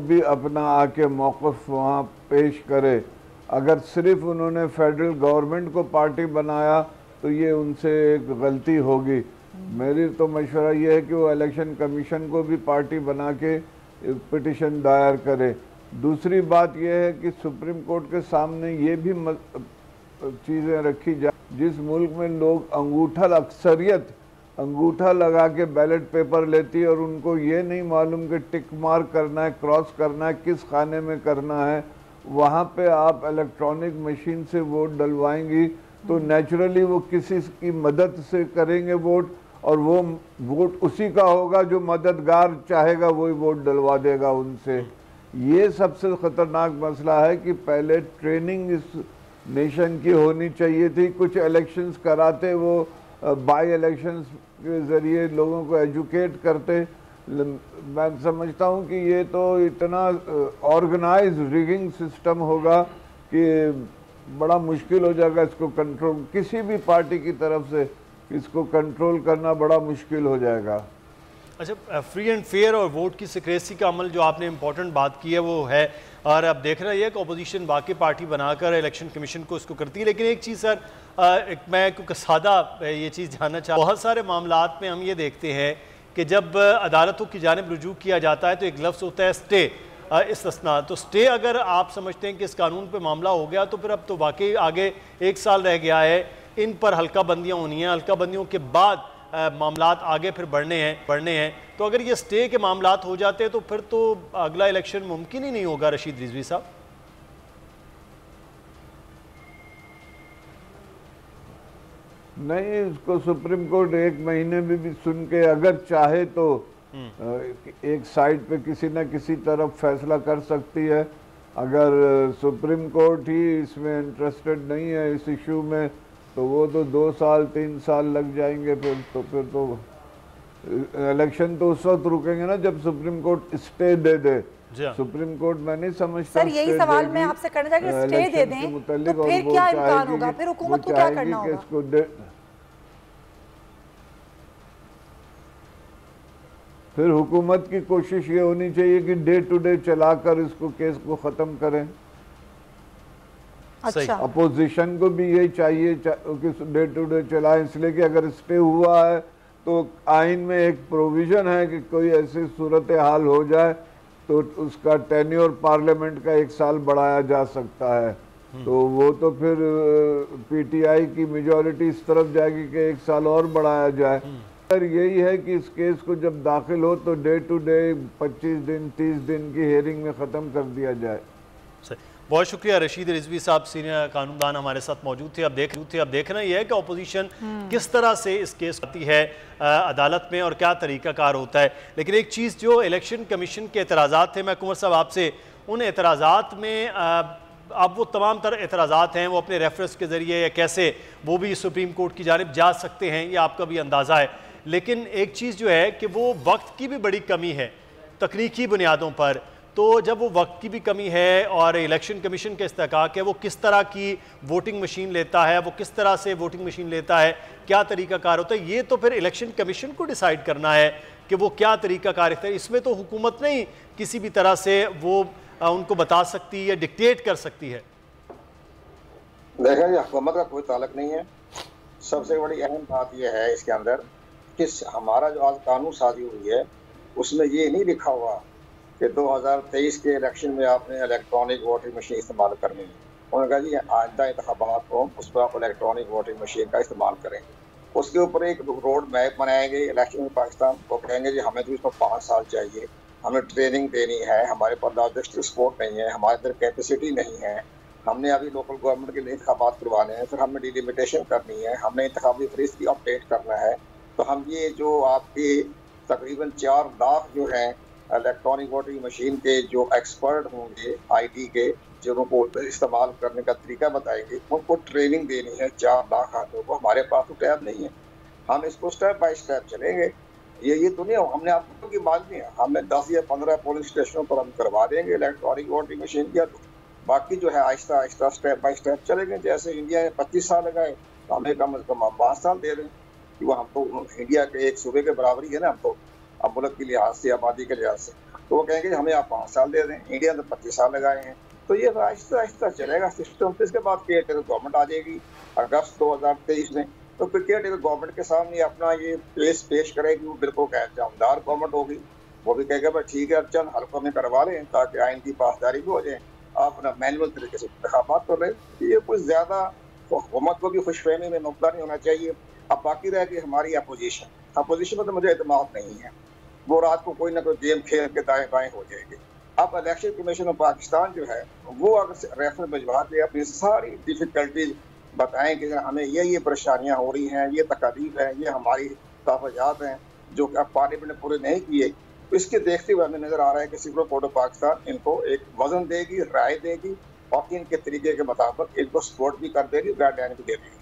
भी अपना आके मौक़िफ़ वहाँ पेश करे। अगर सिर्फ उन्होंने फेडरल गवर्नमेंट को पार्टी बनाया तो ये उनसे एक गलती होगी। मेरी तो मशवरा ये है कि वो इलेक्शन कमीशन को भी पार्टी बना के पिटिशन दायर करे। दूसरी बात यह है कि सुप्रीम कोर्ट के सामने ये भी चीज़ें रखी जाए, जिस मुल्क में लोग अंगूठा लगा के बैलेट पेपर लेती है और उनको ये नहीं मालूम कि टिक मार्क करना है, क्रॉस करना है, किस खाने में करना है, वहाँ पे आप इलेक्ट्रॉनिक मशीन से वोट डलवाएंगी तो नेचुरली वो किसी की मदद से करेंगे वोट, और वो वोट उसी का होगा जो मददगार चाहेगा वही वोट डलवा देगा उनसे। ये सबसे ख़तरनाक मसला है कि पहले ट्रेनिंग इस नेशन की होनी चाहिए थी। कुछ इलेक्शंस कराते वो बाई इलेक्शंस के ज़रिए लोगों को एजुकेट करते। मैं समझता हूँ कि ये तो इतना ऑर्गेनाइज रिगिंग सिस्टम होगा कि बड़ा मुश्किल हो जाएगा इसको कंट्रोल, किसी भी पार्टी की तरफ से इसको कंट्रोल करना बड़ा मुश्किल हो जाएगा। अच्छा, फ्री एंड फेयर और वोट की सिक्रेसी का अमल जो आपने इम्पोर्टेंट बात की है वो है, और अब देख रहा है कि अपोजिशन वाकई पार्टी बनाकर इलेक्शन कमीशन को इसको करती है। लेकिन एक चीज़ सर, मैं क्योंकि सादा ये चीज़ जानना चाहता हूँ, बहुत सारे मामलात में हम ये देखते हैं कि जब अदालतों की जानिब रुजू किया जाता है तो एक लफ्ज़ होता है स्टे, इस्तिस्ना। तो स्टे अगर आप समझते हैं कि इस कानून पे मामला हो गया तो फिर अब तो वाकई आगे 1 साल रह गया है, इन पर हल्का बंदियाँ होनी हैं, हल्का बंदियों के बाद मामलात आगे फिर बढ़ने हैं। तो अगर ये स्टे के मामलात हो जाते हैं तो फिर तो अगला इलेक्शन मुमकिन ही नहीं होगा। रशीद रिजवी साहब, नहीं, इसको सुप्रीम कोर्ट 1 महीने में भी सुन के अगर चाहे तो एक साइड पे किसी न किसी तरफ फैसला कर सकती है। अगर सुप्रीम कोर्ट ही इसमें इंटरेस्टेड नहीं है इस इशू में तो वो तो 2 साल 3 साल लग जाएंगे। फिर तो इलेक्शन तो उस वक्त रुकेंगे ना जब सुप्रीम कोर्ट स्टे दे दे। सुप्रीम कोर्ट मैं नहीं समझता। सर यही सवाल मैं आपसे करना चाहूँगी, स्टे दे दें तो फिर क्या इम्कान होगा, फिर हुकूमत को क्या करना होगा? फिर हुकूमत की कोशिश ये होनी चाहिए कि डे टू डे चलाकर इसको केस को ख़त्म करें। अच्छा, अपोजिशन को भी यही चाहिए कि डे टू डे चलाएं, इसलिए कि अगर स्टे हुआ है तो आइन में एक प्रोविज़न है कि कोई ऐसी सूरत हाल हो जाए तो उसका टेन्योर पार्लियामेंट का 1 साल बढ़ाया जा सकता है। तो वो तो फिर पीटीआई की मेजॉरिटी इस तरफ जाएगी कि 1 साल और बढ़ाया जाए। सर यही है कि इस केस को जब दाखिल हो तो डे टू डे 25 दिन 30 दिन की हेयरिंग में ख़त्म कर दिया जाए। बहुत शुक्रिया रशीद रिजवी साहब, सीनियर कानूनदान हमारे साथ मौजूद थे। अब देखना ये है कि अपोजिशन किस तरह से इस केस आती है अदालत में और क्या तरीक़ाकार होता है। लेकिन एक चीज़ जो इलेक्शन कमीशन के एतराज़ात थे, मैं कुंवर साहब आपसे उन एतराज़ात में अब वो तमाम तरह एतराज़ात हैं वो अपने रेफरेंस के ज़रिए या कैसे वो भी सुप्रीम कोर्ट की जानिब जा सकते हैं, ये आपका भी अंदाज़ा है। लेकिन एक चीज़ जो है कि वो वक्त की भी बड़ी कमी है तकनीकी बुनियादों पर। तो जब वो वक्त की भी कमी है और इलेक्शन कमीशन का इस्तेहकाक है, वो किस तरह की वोटिंग मशीन लेता है, वो किस तरह से वोटिंग मशीन लेता है, क्या तरीक़ाकार होता है, ये तो फिर इलेक्शन कमीशन को डिसाइड करना है कि वो क्या तरीक़ाकार है। इसमें तो हुकूमत नहीं किसी भी तरह से वो उनको बता सकती है या डिक्टेट कर सकती है। देखिए, हुकूमत का कोई ताल्लुक नहीं है। सबसे बड़ी अहम बात यह है इसके अंदर कि हमारा जो आज कानून साजी हुई है उसमें ये नहीं लिखा हुआ कि 2023 के इलेक्शन में आपने इलेक्ट्रॉनिक वोटिंग मशीन इस्तेमाल करनी है। उन्होंने कहा जी आइंदा इंतखाबात हो उस पर आप इलेक्ट्रॉनिक वोटिंग मशीन का इस्तेमाल करें। उसके ऊपर एक रोड मैप बनाएंगे इलेक्शन में पाकिस्तान को, कहेंगे जी हमें तो इसमें 5 साल चाहिए, हमें ट्रेनिंग देनी है, हमारे पास लॉजिस्टिक सपोर्ट नहीं है, हमारे अंदर कैपेसिटी नहीं है, हमने अभी लोकल गवर्नमेंट के लिए इंतखाबात करवाने हैं, फिर हमने डिलिमिटेशन करनी है, हमने इंतखाबी फरिस्त की अपडेट करना है। तो हम ये जो आपके तकरीबन 4 लाख जो हैं इलेक्ट्रॉनिक वोटिंग मशीन के जो एक्सपर्ट होंगे आईटी के, जिनको इस्तेमाल करने का तरीका बताएंगे, उनको ट्रेनिंग देनी है 4 लाख आदमियों को। हमारे पास तो टैब नहीं है, हम इसको स्टेप बाय स्टेप चलेंगे। ये तो नहीं हमने आपको की बात नहीं है, हमने 10 या 15 पोलिंग स्टेशनों पर हम करवा देंगे इलेक्ट्रॉनिक वोटिंग मशीन किया, तो बाकी जो है Aahista Aahista step by step चलेंगे। जैसे इंडिया ने 25 साल लगाए तो हमें कम अज़ कम 5 साल दे दें। कि वो हम तो इंडिया के एक सूबे के बराबरी है ना, हम तो अब मुल्क के लिहाज से, आबादी के लिहाज से, तो वो कहेंगे हमें आप 5 साल दे दें, इंडिया ने 25 साल लगाए हैं। तो ये आहिस्ता आहिस्ता चलेगा सिस्टम। फिर इसके बाद केयर टेकर गवर्नमेंट आ जाएगी अगस्त 2023 में, तो फिर केयर टेकर गवर्नमेंट के सामने अपना ये पेश करेगी, वो बिल्कुल जामदार गवर्नमेंट होगी। वो भी कहेगा भाई ठीक है, चंद हल्कों में करवा लें ताकि आइन की पासदारी भी हो जाए, आप अपना मैनुअल तरीके से इंतखाबात कर लें। ये कुछ ज़्यादा हुकूमत को भी खुशफहमी में मुब्तला नहीं होना चाहिए। अब बाकी रह गई हमारी अपोजिशन में तो मुझे एतमाद नहीं है, वो रात को कोई ना कोई गेम खेल के दाएं बाएं हो जाएगी। अब इलेक्शन कमीशन ऑफ पाकिस्तान जो है वो अगर रेफर भिजवा के अपनी सारी डिफिकल्टीज बताएं कि हमें ये परेशानियां हो रही हैं, ये तकालीफ है, ये हमारी तहफ़्फ़ुज़ात हैं जो कि अब पार्लियामेंट ने पूरे नहीं किए, तो इसके देखते हुए हमें नज़र आ रहा है कि सुप्रीम कोर्ट ऑफ पाकिस्तान इनको एक वजन देगी, राय देगी और इनके तरीके के मुताबिक इनको सपोर्ट भी कर देगी, गाइडलाइन भी दे देगी।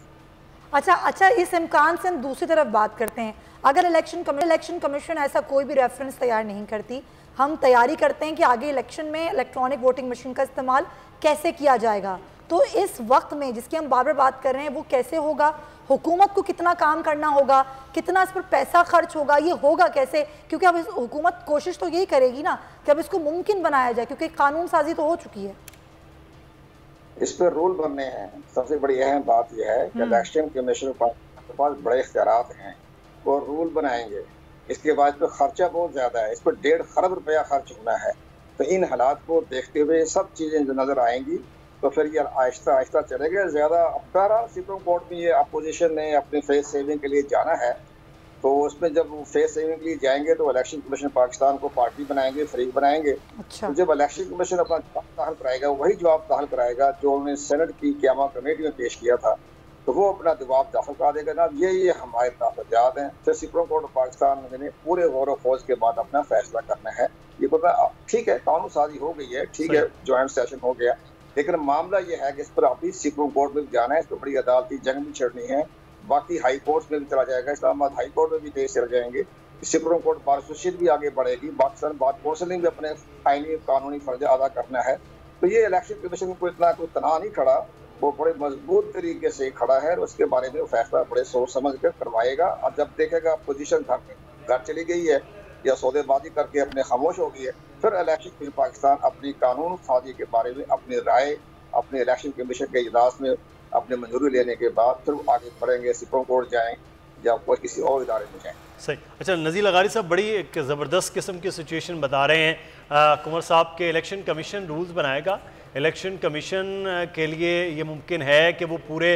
अच्छा, इस इम्कान से हम दूसरी तरफ बात करते हैं। अगर इलेक्शन कमीशन ऐसा कोई भी रेफरेंस तैयार नहीं करती, हम तैयारी करते हैं कि आगे इलेक्शन में इलेक्ट्रॉनिक वोटिंग मशीन का इस्तेमाल कैसे किया जाएगा, तो इस वक्त में जिसकी हम बार बार बात कर रहे हैं वो कैसे होगा? हुकूमत को कितना काम करना होगा, कितना इस पर पैसा खर्च होगा, ये होगा कैसे? क्योंकि अब हुकूमत कोशिश तो यही करेगी ना कि अब इसको मुमकिन बनाया जाए, क्योंकि कानून साजी तो हो चुकी है। इस पर रूल बनने हैं। सबसे बड़ी अहम बात यह है कि इलेक्शन कमीशन के पास बड़े इख्तियारात हैं, वो रूल बनाएंगे। इसके बाद इस पर खर्चा बहुत ज़्यादा है, इस पर 1.5 खरब रुपया खर्च होना है। तो इन हालात को देखते हुए सब चीज़ें जो नज़र आएंगी तो फिर ये आहिस्ता आहिस्ता चलेगा। ज़्यादा अब सुप्रीम कोर्ट में ये अपोजिशन ने अपनी फेस सेविंग के लिए जाना है, तो उसमें जब फेस सेविंग के लिए जाएंगे तो इलेक्शन कमीशन पाकिस्तान को पार्टी बनाएंगे, फरीक बनाएंगे। अच्छा। तो जब इलेक्शन कमीशन अपना जवाब दाखिल कराएगा, वही जवाब दाखिल कराएगा जो उन्होंने सेनेट की क़यामा कमेटी में पेश किया था, तो वो अपना जवाब दाखिल करा देगा ना, ये हमारे तहफ़्फ़ुज़ात हैं। फिर सुप्रीम कोर्ट ऑफ पाकिस्तान ने पूरे गौर व फौज के बाद अपना फैसला करना है। ये पता ठीक है, कानून साजी हो गई है, ठीक है, ज्वाइंट सेशन हो गया, लेकिन मामला ये है कि इस पर अभी सुप्रीम कोर्ट में भी जाना है, इस पर बड़ी अदालती जंग भी छड़नी है। बाकी हाई कोर्ट में भी चला जाएगा, इस्लामाबाद हाई कोर्ट में भी केस चल जाएंगे, सुप्रीम कोर्ट बार एसोसिएशन भी आगे बढ़ेगी, पाकिस्तान बार कौंसिल ने भी अपने आईनी कानूनी फर्ज अदा करना है। तो ये इलेक्शन कमीशन को इतना कोई तनाव नहीं खड़ा, वो बड़े मजबूत तरीके से खड़ा है और उसके बारे में फैसला बड़े सोच समझ कर करवाएगा। अब जब देखेगा पोजीशन घर चली गई है या सौदेबाजी करके अपने खामोश हो गई है, फिर इलेक्शन कमीशन पाकिस्तान अपनी कानून साजी के बारे में अपनी राय अपने इलेक्शन कमीशन के इजलास में अपने मंजूरी लेने के बाद फिर आगे बढ़ेंगे, सुप्रीम कोर्ट जाएं या कोई किसी और इदारे में जाएं। सही। अच्छा, नज़ीर लगारी साहब बड़ी एक ज़बरदस्त किस्म की सिचुएशन बता रहे हैं। कुंवर साहब के इलेक्शन कमीशन रूल्स बनाएगा, इलेक्शन कमीशन के लिए ये मुमकिन है कि वो पूरे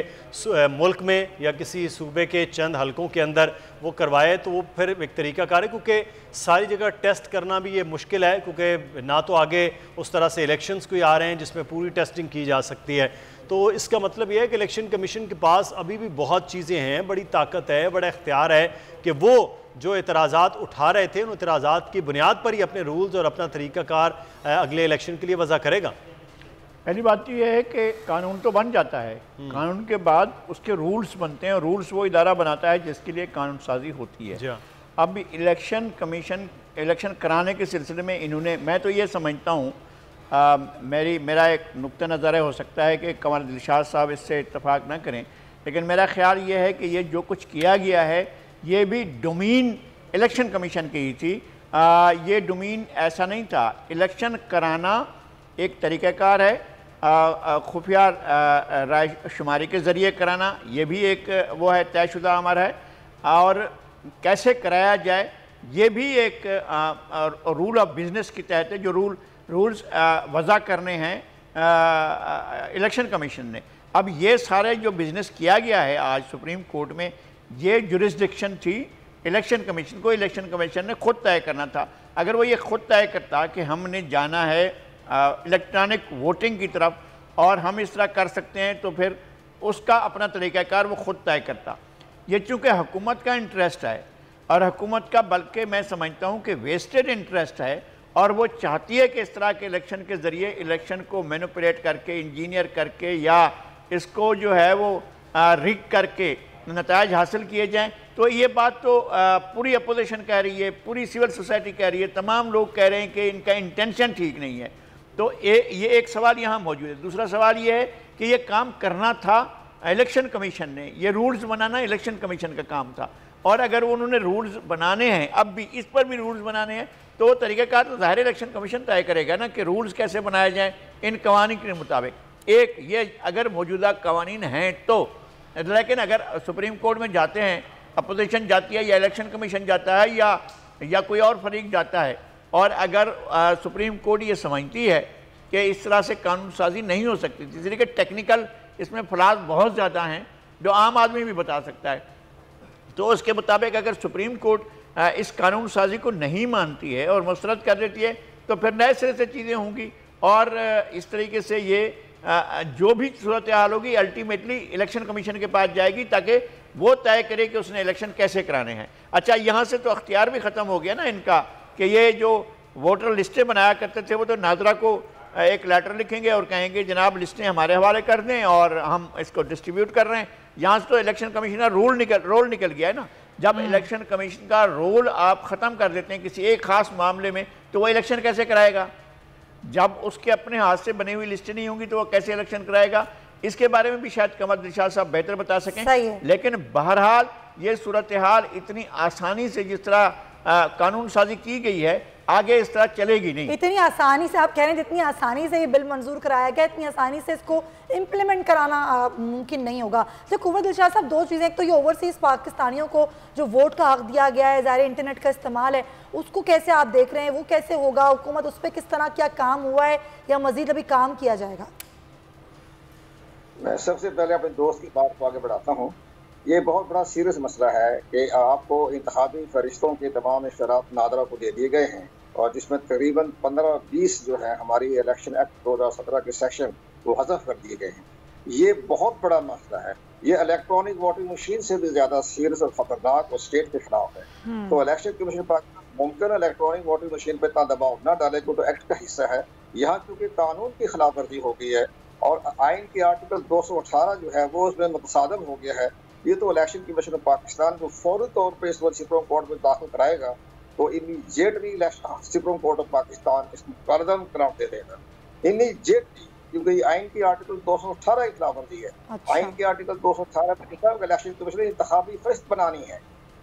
मुल्क में या किसी सूबे के चंद हलकों के अंदर वो करवाए, तो वो फिर एक तरीक़ाकार है, क्योंकि सारी जगह टेस्ट करना भी ये मुश्किल है, क्योंकि ना तो आगे उस तरह से इलेक्शंस कोई आ रहे हैं जिसमें पूरी टेस्टिंग की जा सकती है। तो इसका मतलब यह है कि इलेक्शन कमीशन के पास अभी भी बहुत चीज़ें हैं, बड़ी ताकत है, बड़ा इख्तियार है कि वो जो एतराज़ात उठा रहे थे उन एतराज़ात की बुनियाद पर ही अपने रूल्स और अपना तरीक़ाकार अगले इलेक्शन के लिए वज़ा करेगा। पहली बात तो यह है कि कानून तो बन जाता है, कानून के बाद उसके रूल्स बनते हैं, रूल्स वो इदारा बनाता है जिसके लिए कानून साजी होती है। अब इलेक्शन कमीशन इलेक्शन कराने के सिलसिले में इन्होंने, मैं तो ये समझता हूँ, मेरा एक नुक्ता नज़र हो सकता है कि कमर दिलशाद साहब इससे इत्तफाक ना करें, लेकिन मेरा ख्याल ये है कि ये जो कुछ किया गया है ये भी डोमीन इलेक्शन कमीशन की ही थी। ये डोमीन ऐसा नहीं था। इलेक्शन कराना एक तरीक़ाकार है, खुफिया राय शुमारी के ज़रिए कराना ये भी एक वो है, तयशुदा अमर है, और कैसे कराया जाए ये भी एक रूल ऑफ बिज़नेस के तहत है, जो रूल्स वज़ा करने हैं इलेक्शन कमीशन ने। अब ये सारे जो बिज़नेस किया गया है आज सुप्रीम कोर्ट में, ये जुरिस्डिक्शन थी इलेक्शन कमीशन को, इलेक्शन कमीशन ने खुद तय करना था। अगर वो ये खुद तय करता कि हमने जाना है इलेक्ट्रॉनिक वोटिंग की तरफ और हम इस तरह कर सकते हैं, तो फिर उसका अपना तरीक़ाकार वो खुद तय करता। ये चूँकि हुकूमत का इंटरेस्ट है और हुकूमत का बल्कि मैं समझता हूँ कि वेस्टेड इंटरेस्ट है, और वो चाहती है कि इस तरह के इलेक्शन के ज़रिए इलेक्शन को मैनिपुलेट करके, इंजीनियर करके, या इसको जो है वो रिग करके नतायज हासिल किए जाएं। तो ये बात तो पूरी अपोजिशन कह रही है, पूरी सिविल सोसाइटी कह रही है, तमाम लोग कह रहे हैं कि इनका इंटेंशन ठीक नहीं है। तो ये एक सवाल यहाँ मौजूद है। दूसरा सवाल ये है कि ये काम करना था इलेक्शन कमीशन ने, ये रूल्स बनाना इलेक्शन कमीशन का काम था। और अगर उन्होंने रूल्स बनाने हैं, अब भी इस पर भी रूल्स बनाने हैं, तो तरीक़ाकार तो ज़ाहिर इलेक्शन कमीशन तय करेगा ना कि रूल्स कैसे बनाए जाएँ इन कवानीन के मुताबिक। एक ये अगर मौजूदा कवानीन हैं तो, लेकिन अगर सुप्रीम कोर्ट में जाते हैं, अपोजिशन जाती है या इलेक्शन कमीशन जाता है या कोई और फरीक जाता है, और अगर सुप्रीम कोर्ट ये समझती है कि इस तरह से कानून साजी नहीं हो सकती, इसलिए कि टेक्निकल इसमें फलाज बहुत ज़्यादा हैं जो आम आदमी भी बता सकता है, तो उसके मुताबिक अगर सुप्रीम कोर्ट इस कानून साजी को नहीं मानती है और मुस्तरद कर देती है, तो फिर नए सिरे से चीज़ें होंगी और इस तरीके से ये जो भी सूरत हाल होगी अल्टीमेटली इलेक्शन कमीशन के पास जाएगी ताकि वो तय करे कि उसने इलेक्शन कैसे कराने हैं। अच्छा, यहाँ से तो अख्तियार भी ख़त्म हो गया ना इनका कि ये जो वोटर लिस्टें बनाया करते थे वो तो नादरा को एक लेटर लिखेंगे और कहेंगे जनाब लिस्टें हमारे हवाले कर दें और हम इसको डिस्ट्रीब्यूट कर रहे हैं। यहाँ से तो इलेक्शन कमीशन का रोल निकल गया है ना। जब इलेक्शन कमीशन का रोल आप ख़त्म कर देते हैं किसी एक ख़ास मामले में, तो वो इलेक्शन कैसे कराएगा? जब उसके अपने हाथ से बनी हुई लिस्टें नहीं होंगी तो वो कैसे इलेक्शन कराएगा? इसके बारे में भी शायद कमर दिलशाद साहब बेहतर बता सकें। लेकिन बहरहाल ये सूरत हाल इतनी आसानी से जिस तरह कानून साजी की गई है आगे इस तरह चलेगी नहीं। इतनी आसानी से आप कह रहे हैं, जितनी आसानी से ये बिल मंजूर कराया गया इतनी आसानी से इसको इम्प्लीमेंट कराना मुमकिन नहीं होगा। तो कुंवर दिलशाद साहब, दो चीज़ें, एक तो ये ओवरसीज़ पाकिस्तानियों को जो वोट का हक दिया गया है, ज़ाहिर इंटरनेट का इस्तेमाल है, उसको कैसे आप देख रहे हैं, वो कैसे होगा? हुकूमत उस पर किस तरह क्या काम हुआ है या मज़ीद अभी काम किया जाएगा? मैं सबसे पहले अपने दोस्त की बात को आगे बढ़ाता हूँ। ये बहुत बड़ा सीरियस मसला है कि आपको इंतखाबी फरिश्तों के तमाम इख्तियारात नादरा को दे दिए गए हैं और जिसमें तकरीबन 15-20 जो है हमारी इलेक्शन एक्ट 2017 के सेक्शन वो हज़फ कर दिए गए हैं। ये बहुत बड़ा मसला है। ये इलेक्ट्रॉनिक वोटिंग मशीन से भी ज़्यादा सीरियस और ख़तरनाक और स्टेट के खिलाफ है। तो इलेक्शन कमीशन पाकिस्तान मुमकिन इलेक्ट्रॉनिक वोटिंग मशीन पर इतना दबाव न डाले तो एक्ट का हिस्सा है। यहाँ क्योंकि कानून की खिलाफ वर्जी हो गई है और आइन के आर्टिकल 218 जो है वो उसमें मुतसादम हो गया है। ये तो इलेक्शन कमीशन पाकिस्तान को फौरी तौर पर इस वक्त सुप्रीम कोर्ट में दाखिल कराएगा तो immediately supreme court of Pakistan इसको करदम करार दे देगा इमीडिएटली, क्योंकि आइन की आर्टिकल 218 की खिलाफ वर्जी है। अच्छा। आइन के आर्टिकल 218 में लिखा है इलेक्शन कमीशन इंतखाबी फरिश्त बनानी है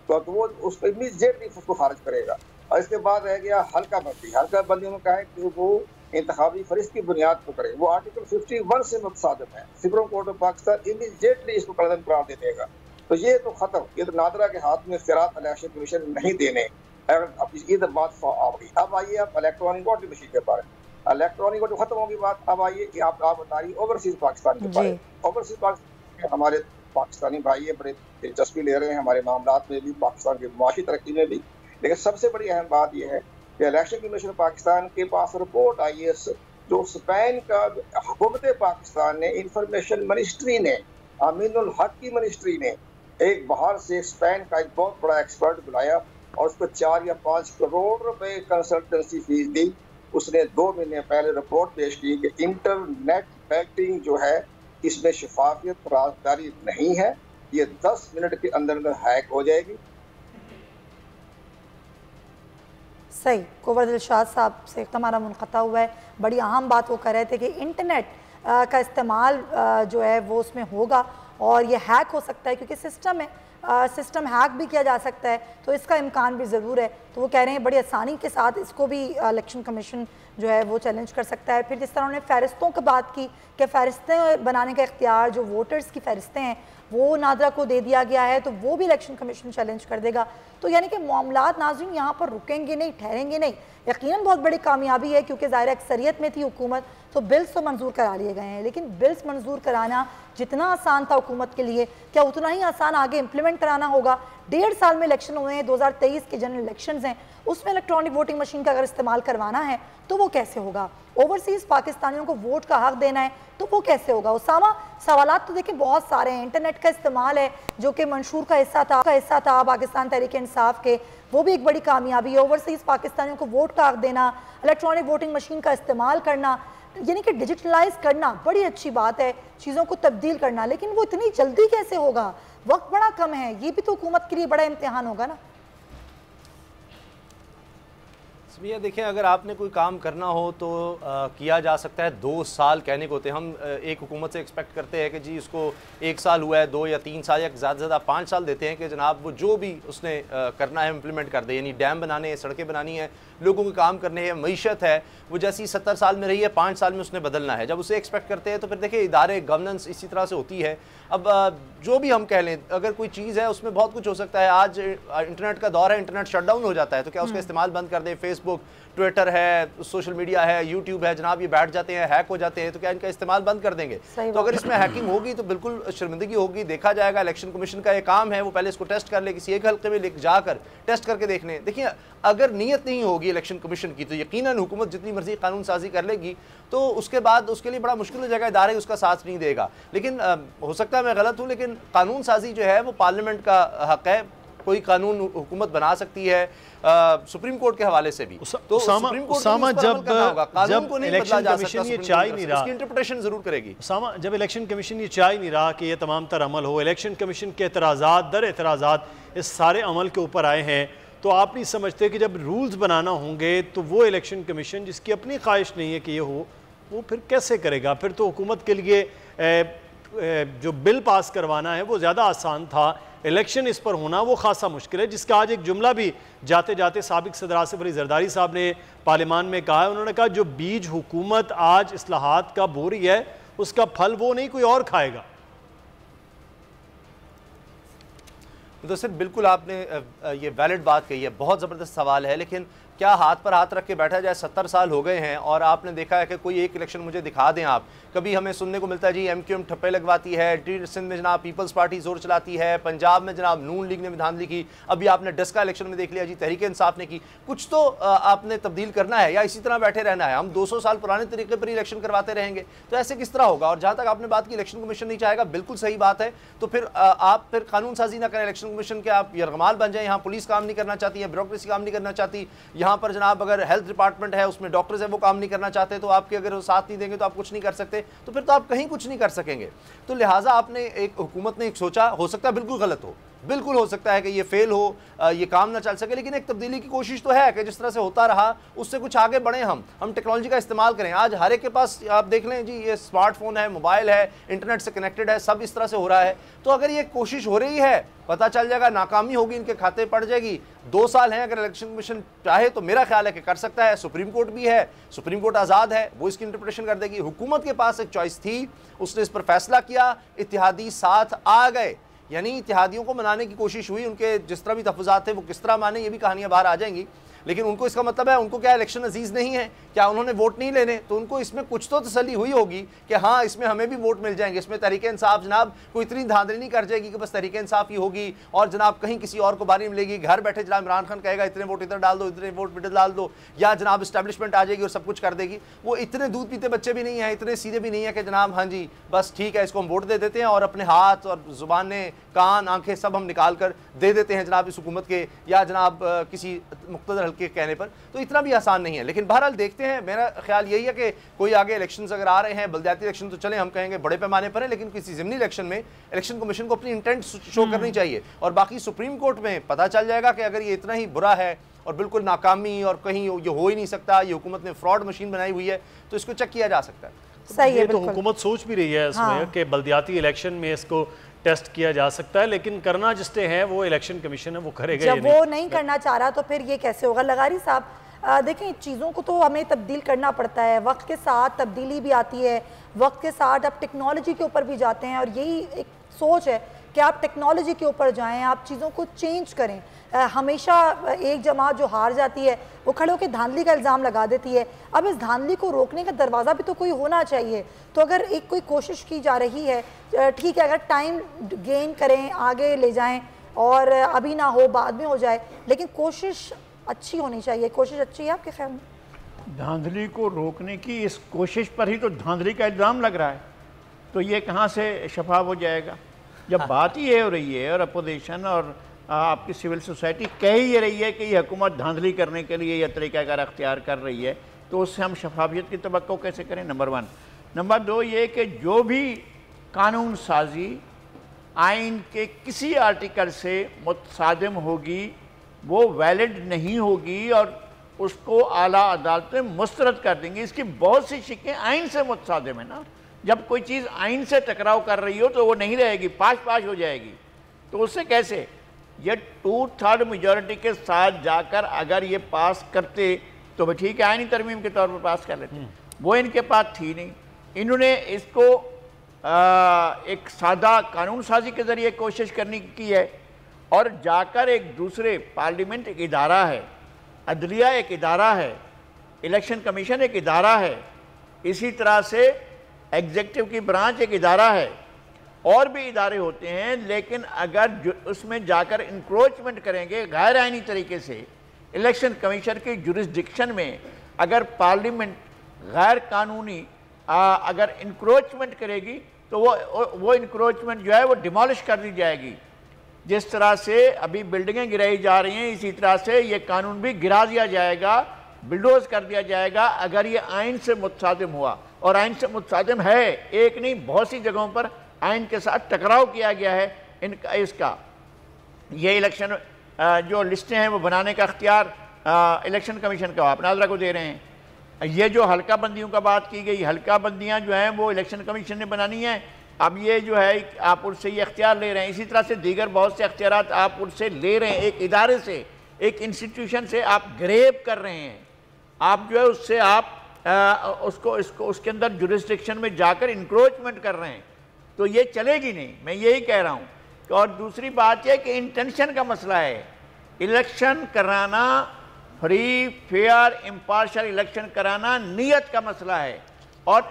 तो वो उसको इमीडिएटली उसको खारिज करेगा। और इसके बाद रह गया हल्का बंदी में कहा है कि वो इंतखाबी फरिश्त की बुनियाद पर करे, वो आर्टिकल 51 से मुतसादिम है। Supreme court of Pakistan immediately इसको करदम करार दे देगा। तो ये तो खत्म, ये तो नादरा के हाथ में इख्तियारात इलेक्शन कमीशन नहीं देने। अब ये तो बात आ गई। अब आइए आप इलेक्ट्रॉनिक वोटिंग मशीन के बारे में। इलेक्ट्रॉनिक वोटिंग खत्म होगी बात। अब आइए कि आप बता रही ओवरसीज पाकिस्तान के बारे में। ओवरसीज पाकिस्तान हमारे पाकिस्तानी भाई बड़े दिलचस्पी ले रहे हैं हमारे मामलात में भी, पाकिस्तान की मुआशी तरक्की में भी। लेकिन सबसे बड़ी अहम बात यह है कि इलेक्शन कमीशन पाकिस्तान के पास रिपोर्ट आई है जो स्पेन का हुकूमत पाकिस्तान ने, इंफॉर्मेशन मिनिस्ट्री ने, अमीनुल हक की मिनिस्ट्री ने एक बाहर से स्पेन का एक बहुत बड़ा एक्सपर्ट बुलाया और उसको 4 या 5 करोड़ रुपए कंसल्टेंसी फीस दी। उसने 2 महीने पहले रिपोर्ट पेश की कि इंटरनेट बैंकिंग जो है इसमें शफाफियत राजदारी नहीं है, ये 10 मिनट के अंदर हैक हो जाएगी। सही, कुंवर दिलशाद साहब से हमारा मुनक़ता हुआ है। बड़ी अहम बात वो कर रहे थे कि इंटरनेट का इस्तेमाल जो है वो उसमें होगा और ये हैक हो सकता है क्योंकि सिस्टम है, सिस्टम हैक भी किया जा सकता है, तो इसका इम्कान भी ज़रूर है। तो वो कह रहे हैं बड़ी आसानी के साथ इसको भी इलेक्शन कमीशन जो है वो चैलेंज कर सकता है। फिर जिस तरह उन्होंने फ़हरिस्तों की बात की कि फ़हरिस्तें बनाने का इख्तियार जो वोटर्स की फ़हरिस्तें हैं वो नादरा को दे दिया गया है, तो वो भी इलेक्शन कमीशन चैलेंज कर देगा। तो यानी कि मामलात नाज़रीन यहाँ पर रुकेंगे नहीं, ठहरेंगे नहीं। यकीनन बहुत बड़ी कामयाबी है क्योंकि ज़ाहिर अक्सरियत में थी हुकूमत, तो बिल्स तो मंजूर करा लिए गए हैं, लेकिन बिल्स मंजूर कराना जितना आसान था हुकूमत के लिए, क्या उतना ही आसान आगे इम्प्लीमेंट कराना होगा? 1.5 साल में इलेक्शन हुए हैं, 2023 के जनरल इलेक्शंस हैं, उसमें इलेक्ट्रॉनिक वोटिंग मशीन का अगर इस्तेमाल करवाना है तो वो कैसे होगा? ओवरसीज़ पाकिस्तानियों को वोट का हक देना है तो वो कैसे होगा? उसामा, सवालात तो देखें बहुत सारे हैं। इंटरनेट का इस्तेमाल है जो कि मंशूर का हिस्सा था पाकिस्तान तहरीक इंसाफ के, वो भी एक बड़ी कामयाबी है। ओवरसीज़ पाकिस्तानियों को वोट का हक देना, इलेक्ट्रॉनिक वोटिंग मशीन का इस्तेमाल करना, यानी कि डिजिटलाइज करना बड़ी अच्छी बात है, चीज़ों को तब्दील करना, लेकिन वो इतनी जल्दी कैसे होगा? वक्त बड़ा कम है, ये भी तो हुकूमत के लिए बड़ा इम्तिहान होगा ना। भैया देखिए, अगर आपने कोई काम करना हो तो किया जा सकता है। 2 साल कहने को होते हैं। हम एक हुकूमत से एक्सपेक्ट करते हैं कि जी उसको 1 साल हुआ है, 2 या 3 साल या ज़्यादा से ज़्यादा 5 साल देते हैं कि जनाब वो जो भी उसने करना है इम्प्लीमेंट कर दे। यानी डैम बनाने हैं, सड़कें बनानी है, लोगों के काम करने हैं, मईशत है, वो जैसी 70 साल में रही है 5 साल में उसने बदलना है। जब उसे एक्सपेक्ट करते हैं तो फिर देखिए इदारे गवर्नेंस इसी तरह से होती है। अब जो भी हम कह लें, अगर कोई चीज़ है उसमें बहुत कुछ हो सकता है। आज इंटरनेट का दौर है, इंटरनेट शटडाउन हो जाता है तो क्या उसका इस्तेमाल बंद कर दें? फेसबुक, ट्विटर है, सोशल मीडिया है, यूट्यूब है, जनाब ये बैठ जाते हैं, हैक हो जाते हैं, तो क्या इनका इस्तेमाल बंद कर देंगे? तो अगर इसमें हैकिंग होगी तो बिल्कुल शर्मिंदगी होगी, देखा जाएगा। इलेक्शन कमीशन का ये काम है, वो पहले इसको टेस्ट कर ले, किसी एक हल्के में लेकर जाकर टेस्ट करके देख लें। देखिए, अगर नीयत नहीं होगी इलेक्शन कमीशन की तो यकीनन हुकूमत जितनी मर्जी कानून साजी कर लेगी तो उसके बाद उसके लिए बड़ा मुश्किल हो जाएगा, इदारे उसका साथ नहीं देगा। लेकिन हो सकता है मैं गलत हूँ, लेकिन कानून साजी जो है वो पार्लियामेंट का हक है। कोई कानून हुकूमत बना सकती है सुप्रीम कोर्ट के हवाले से भी। तो सुप्रीम कोर्ट जब इलेक्शन कमीशन ये चाह ही नहीं रहा, इसकी इंटरप्रिटेशन जरूर करेगी। जब इलेक्शन कमीशन ये चाह ही नहीं रहा कि ये तमाम तर अमल हो, इलेक्शन कमीशन के एतराज़ात दर एतराज़ात इस सारे अमल के ऊपर आए हैं, तो आप नहीं समझते कि जब रूल्स बनाना होंगे तो वो इलेक्शन कमीशन जिसकी अपनी ख्वाहिश नहीं है कि ये हो, वो फिर कैसे करेगा? फिर तो हुकूमत के लिए जो बिल पास करवाना है वो ज़्यादा आसान था, इलेक्शन इस पर होना वो खासा मुश्किल है। जिसका आज एक जुमला भी जाते जाते साबिक सदर आसिफ अली जरदारी साहब ने पार्लियामान में कहा है। उन्होंने कहा जो बीज हुकूमत आज इस्लाहात का बो रही है उसका फल वो नहीं कोई और खाएगा। तो सर बिल्कुल आपने ये वैलिड बात कही है, बहुत ज़बरदस्त सवाल है। लेकिन क्या हाथ पर हाथ रख के बैठा जाए? 70 साल हो गए हैं और आपने देखा है कि कोई एक इलेक्शन मुझे दिखा दें आप। कभी हमें सुनने को मिलता है जी MQM ठप्पे लगवाती है, सिंध में जनाब पीपल्स पार्टी जोर चलाती है, पंजाब में जनाब नून लीग ने धांधली की, अभी आपने डस्का इलेक्शन में देख लिया जी तहरीक इंसाफ ने की। कुछ तो आपने तब्दील करना है या इसी तरह बैठे रहना है? हम 200 साल पुराने तरीके पर इलेक्शन करवाते रहेंगे तो ऐसे किस तरह होगा? और जहाँ तक आपने बात की इलेक्शन कमीशन नहीं चाहेगा, बिल्कुल सही बात है। तो फिर आप फिर कानून साजी ना करें इलेक्शन कमीशन के, आप यरगमाल बन जाए। यहाँ पुलिस काम नहीं करना चाहती है, ब्यूरोक्रेसी काम नहीं करना चाहती, यहाँ पर जनाब अगर हेल्थ डिपार्टमेंट है उसमें डॉक्टर्स है वो काम नहीं करना चाहते, तो आपके अगर वो साथ नहीं देंगे तो आप कुछ नहीं कर सकते, तो फिर तो आप कहीं कुछ नहीं कर सकेंगे। तो लिहाजा आपने एक हुकूमत ने एक सोचा, हो सकता है बिल्कुल गलत हो, बिल्कुल हो सकता है कि ये फेल हो, ये काम ना चल सके, लेकिन एक तब्दीली की कोशिश तो है कि जिस तरह से होता रहा उससे कुछ आगे बढ़े, हम टेक्नोलॉजी का इस्तेमाल करें। आज हर एक के पास आप देख लें जी ये स्मार्टफोन है, मोबाइल है, इंटरनेट से कनेक्टेड है, सब इस तरह से हो रहा है। तो अगर ये कोशिश हो रही है, पता चल जाएगा, नाकामी होगी, इनके खाते पड़ जाएगी। 2 साल हैं, अगर इलेक्शन कमीशन चाहे तो मेरा ख्याल है कि कर सकता है। सुप्रीम कोर्ट भी है, सुप्रीम कोर्ट आज़ाद है, वो इसकी इंटरप्रिटेशन कर देगी। हुकूमत के पास एक चॉइस थी, उसने इस पर फैसला किया, इत्तेहादी साथ आ गए, यानी इत्तेहादियों को मनाने की कोशिश हुई। उनके जिस तरह भी तफज़ात थे वो किस तरह माने, ये भी कहानियाँ बाहर आ जाएंगी। लेकिन उनको इसका मतलब है उनको क्या इलेक्शन अजीज़ नहीं है, क्या उन्होंने वोट नहीं लेने, तो उनको इसमें कुछ तो तसल्ली हुई होगी कि हाँ इसमें हमें भी वोट मिल जाएंगे, इसमें तहरीक इंसाफ जनाब कोई इतनी धांधली नहीं कर जाएगी कि बस तहरीक इंसाफ ही होगी और जनाब कहीं किसी और को बारी मिलेगी। घर बैठे जनाब इमरान खान कहेगा इतने वोट इधर डाल दो, इतने वोट इधर डाल दो, या जनाब इस्टेब्लिशमेंट आ जाएगी और सब कुछ कर देगी। वो इतने दूध पीते बच्चे भी नहीं हैं, इतने सीधे भी नहीं है कि जनाब हाँ जी बस ठीक है इसको हम वोट दे देते हैं और अपने हाथ और ज़ुबानें, कान, आंखें सब हम निकाल कर दे देते हैं जनाब इस हुकूमत के या जनाब किसी मुख्तदर हल्के के कहने पर। तो इतना भी आसान नहीं है। लेकिन बहरहाल देखते हैं, मेरा ख्याल यही है कि कोई आगे इलेक्शंस अगर आ रहे हैं, बल्दियाती इलेक्शन तो चले हम कहेंगे बड़े पैमाने पर है, लेकिन किसी ज़िमनी इलेक्शन में इलेक्शन कमीशन को अपनी इंटेंट शो करनी चाहिए। और बाकी सुप्रीम कोर्ट में पता चल जाएगा कि अगर ये इतना ही बुरा है और बिल्कुल नाकामी और कहीं ये हो ही नहीं सकता, ये हुकूमत ने फ्रॉड मशीन बनाई हुई है, तो इसको चेक किया जा सकता है। सही है, तो हुकूमत सोच भी रही है इसमें कि बल्दियाती इलेक्शन में इसको टेस्ट किया जा सकता है, लेकिन करना जिससे है वो इलेक्शन कमीशन है, वो करेगा। जब वो नहीं करना चाह रहा तो फिर ये कैसे होगा? लगारी साहब देखें, चीज़ों को तो हमें तब्दील करना पड़ता है, वक्त के साथ तब्दीली भी आती है, वक्त के साथ आप टेक्नोलॉजी के ऊपर भी जाते हैं और यही एक सोच है कि आप टेक्नोलॉजी के ऊपर जाएं, आप चीज़ों को चेंज करें। हमेशा एक जमात जो हार जाती है वो खड़े होकर धांधली का इल्ज़ाम लगा देती है। अब इस धांधली को रोकने का दरवाज़ा भी तो कोई होना चाहिए। तो अगर एक कोई कोशिश की जा रही है, ठीक है, अगर टाइम गेन करें, आगे ले जाएं और अभी ना हो बाद में हो जाए, लेकिन कोशिश अच्छी होनी चाहिए। कोशिश अच्छी है आपके ख्याल में? धांधली को रोकने की इस कोशिश पर ही तो धांधली का इल्ज़ाम लग रहा है, तो ये कहाँ से शफाफ हो जाएगा? जब बात ही ये हो रही है और अपोजिशन और आपकी सिविल सोसाइटी कह ही ये रही है कि ये हुकूमत धांधली करने के लिए यह तरीक़ाकार अख्तियार कर रही है, तो उससे हम शफाफियत की तवक्को कैसे करें? नंबर 1। नंबर 2 ये कि जो भी कानून साजी आइन के किसी आर्टिकल से मुतसादिम होगी वो वैलिड नहीं होगी और उसको आला अदालत में मुस्तरद कर देंगे। इसकी बहुत सी शिकें आइन से मुतसादिम है ना। जब कोई चीज़ आइन से टकराव कर रही हो तो वो नहीं रहेगी, पाश हो जाएगी। तो उससे कैसे, ये 2/3 मेजॉरिटी के साथ जाकर अगर ये पास करते तो भी ठीक है, आइनी तरमीम के तौर पर पास कर लेते। वो इनके पास थी नहीं। इन्होंने इसको एक सादा कानून साजी के ज़रिए कोशिश करने की है और जाकर एक दूसरे, पार्लियामेंट एक इदारा है, अदलिया एक इदारा है, इलेक्शन कमीशन एक इदारा है, इसी तरह से एग्जीक्यूटिव की ब्रांच एक इदारा है, और भी इदारे होते हैं। लेकिन अगर उसमें जाकर इंक्रोचमेंट करेंगे गैर आइनी तरीके से, इलेक्शन कमीशन की जुरिस्डिक्शन में अगर पार्लियामेंट गैर कानूनी अगर इंक्रोचमेंट करेगी तो वो इंक्रोचमेंट जो है वो डिमोलिश कर दी जाएगी। जिस तरह से अभी बिल्डिंगें गिराई जा रही हैं, इसी तरह से ये कानून भी गिरा दिया जाएगा, बिल्डोज कर दिया जाएगा अगर ये आइन से मुतसादिम हुआ। और आइन से मुतसादिम है, एक नहीं बहुत सी जगहों पर आइन के साथ टकराव किया गया है इसका। ये इलेक्शन जो लिस्टें हैं वो बनाने का अख्तियार इलेक्शन कमीशन का आप नाज़रा को दे रहे हैं। ये जो हल्का बंदियों का बात की गई, हल्का बंदियाँ जो हैं वो इलेक्शन कमीशन ने बनानी है। अब ये जो है आप उनसे ये अख्तियार ले रहे हैं। इसी तरह से दीगर बहुत से अख्तियारात आप उनसे ले रहे हैं, एक इदारे से, एक इंस्टीट्यूशन से आप ग्रेब कर रहे हैं। आप जो है उससे आप उसके अंदर जुरिस्डिक्शन में जाकर इंक्रोचमेंट कर रहे हैं, तो ये चलेगी नहीं। मैं यही कह रहा हूँ। और दूसरी बात यह कि इंटेंशन का मसला है। इलेक्शन कराना, फ्री फेयर इम्पार्शल इलेक्शन कराना नीयत का मसला है। और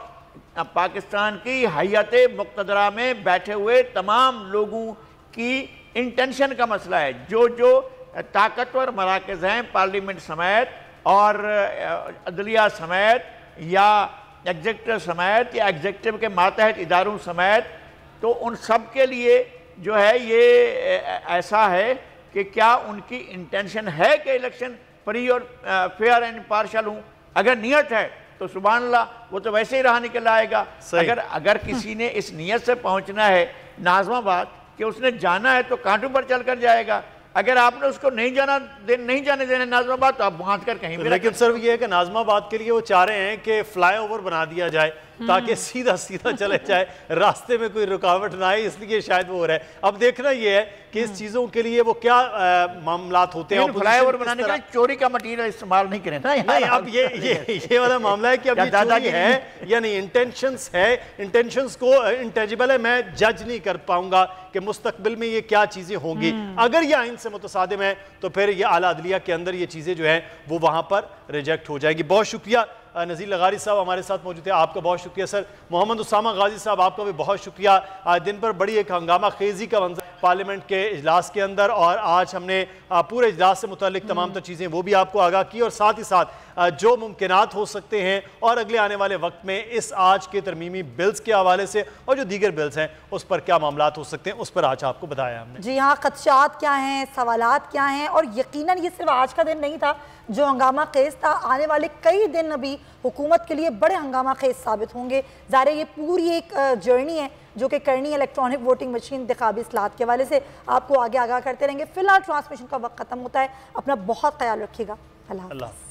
पाकिस्तान की हैयत मुक़्तदरा में बैठे हुए तमाम लोगों की इंटेंशन का मसला है। जो ताकतवर मराकज़ हैं पार्लियामेंट समेत और अदलिया समेत या एग्जीक्यूटिव समेत या एग्जीक्यूटिव के मातहत इदारों समेत, तो उन सब के लिए जो है ये ऐसा है कि क्या उनकी इंटेंशन है कि इलेक्शन फ्री और फेयर एंड इम्पार्शल हूँ। अगर नियत है तो सुभान अल्लाह, वो तो वैसे ही रहा निकल आएगा। अगर किसी ने इस नियत से पहुँचना है नाज़माबाद कि उसने जाना है तो कांटों पर चल कर जाएगा। अगर आपने उसको नहीं जाने देना नाज़माबाद तो आप बांध कर कहीं भी। लेकिन सर ये है कि नाज़माबाद के लिए वो चाह रहे हैं कि फ्लाईओवर बना दिया जाए ताकि सीधा सीधा चले जाए, रास्ते में कोई रुकावट ना आए, इसलिए शायद वो हो रहा है। अब देखना ये है कि इस चीज़ों के लिए वो क्या मामलात होते हैं। फ्लाईओवर बनाने के लिए चोरी का मटीरियल इस्तेमाल नहीं करें ना। नहीं, अब ये वाला मामला है कि अब ये चोरी है या नहीं, इंटेंशंस है, इंटेंशंस को इंटेजिबल है। मैं जज नहीं कर पाऊंगा कि मुस्तकबिल में ये क्या चीज़ें होंगी। अगर ये आइन से मुतसादिम है तो फिर ये आला अदलिया के अंदर ये चीज़ें जो हैं वो वहाँ पर रिजेक्ट हो जाएगी। बहुत शुक्रिया नज़ीर लगारी साहब हमारे साथ मौजूद थे, आपका बहुत शुक्रिया सर। मोहम्मद उसामा गाजी साहब आपका भी बहुत शुक्रिया। आज दिन पर बड़ी एक हंगामा खेजी का मंजर पार्लियामेंट के इजलास के अंदर, और आज हमने पूरे इजलास से मुतालिक तमाम तर चीज़ें वो भी आपको आगाह की, और साथ ही साथ जो मुमकिनात हो सकते हैं और अगले आने वाले वक्त में इस आज के तरमीमी बिल्स के हवाले से और जो दीगर बिल्स हैं उस पर क्या मामलात हो सकते हैं, उस पर आज आपको बताया हमने। जी हाँ, खदशात क्या हैं, सवालात क्या हैं, और यकीनन ये सिर्फ आज का दिन नहीं था जो हंगामा खेज था। आने वाले कई दिन अभी हुकूमत के लिए बड़े हंगामा खेज साबित होंगे। ज़ाहिर ये पूरी एक जर्नी है जो कि करनी है इलेक्ट्रॉनिक वोटिंग मशीन इंतखाबी इस्लाहत के हवाले से। आपको आगे आगाह करते रहेंगे। फिलहाल ट्रांसमिशन का वक्त खत्म होता है। अपना बहुत ख्याल रखिएगा। अल्लाह।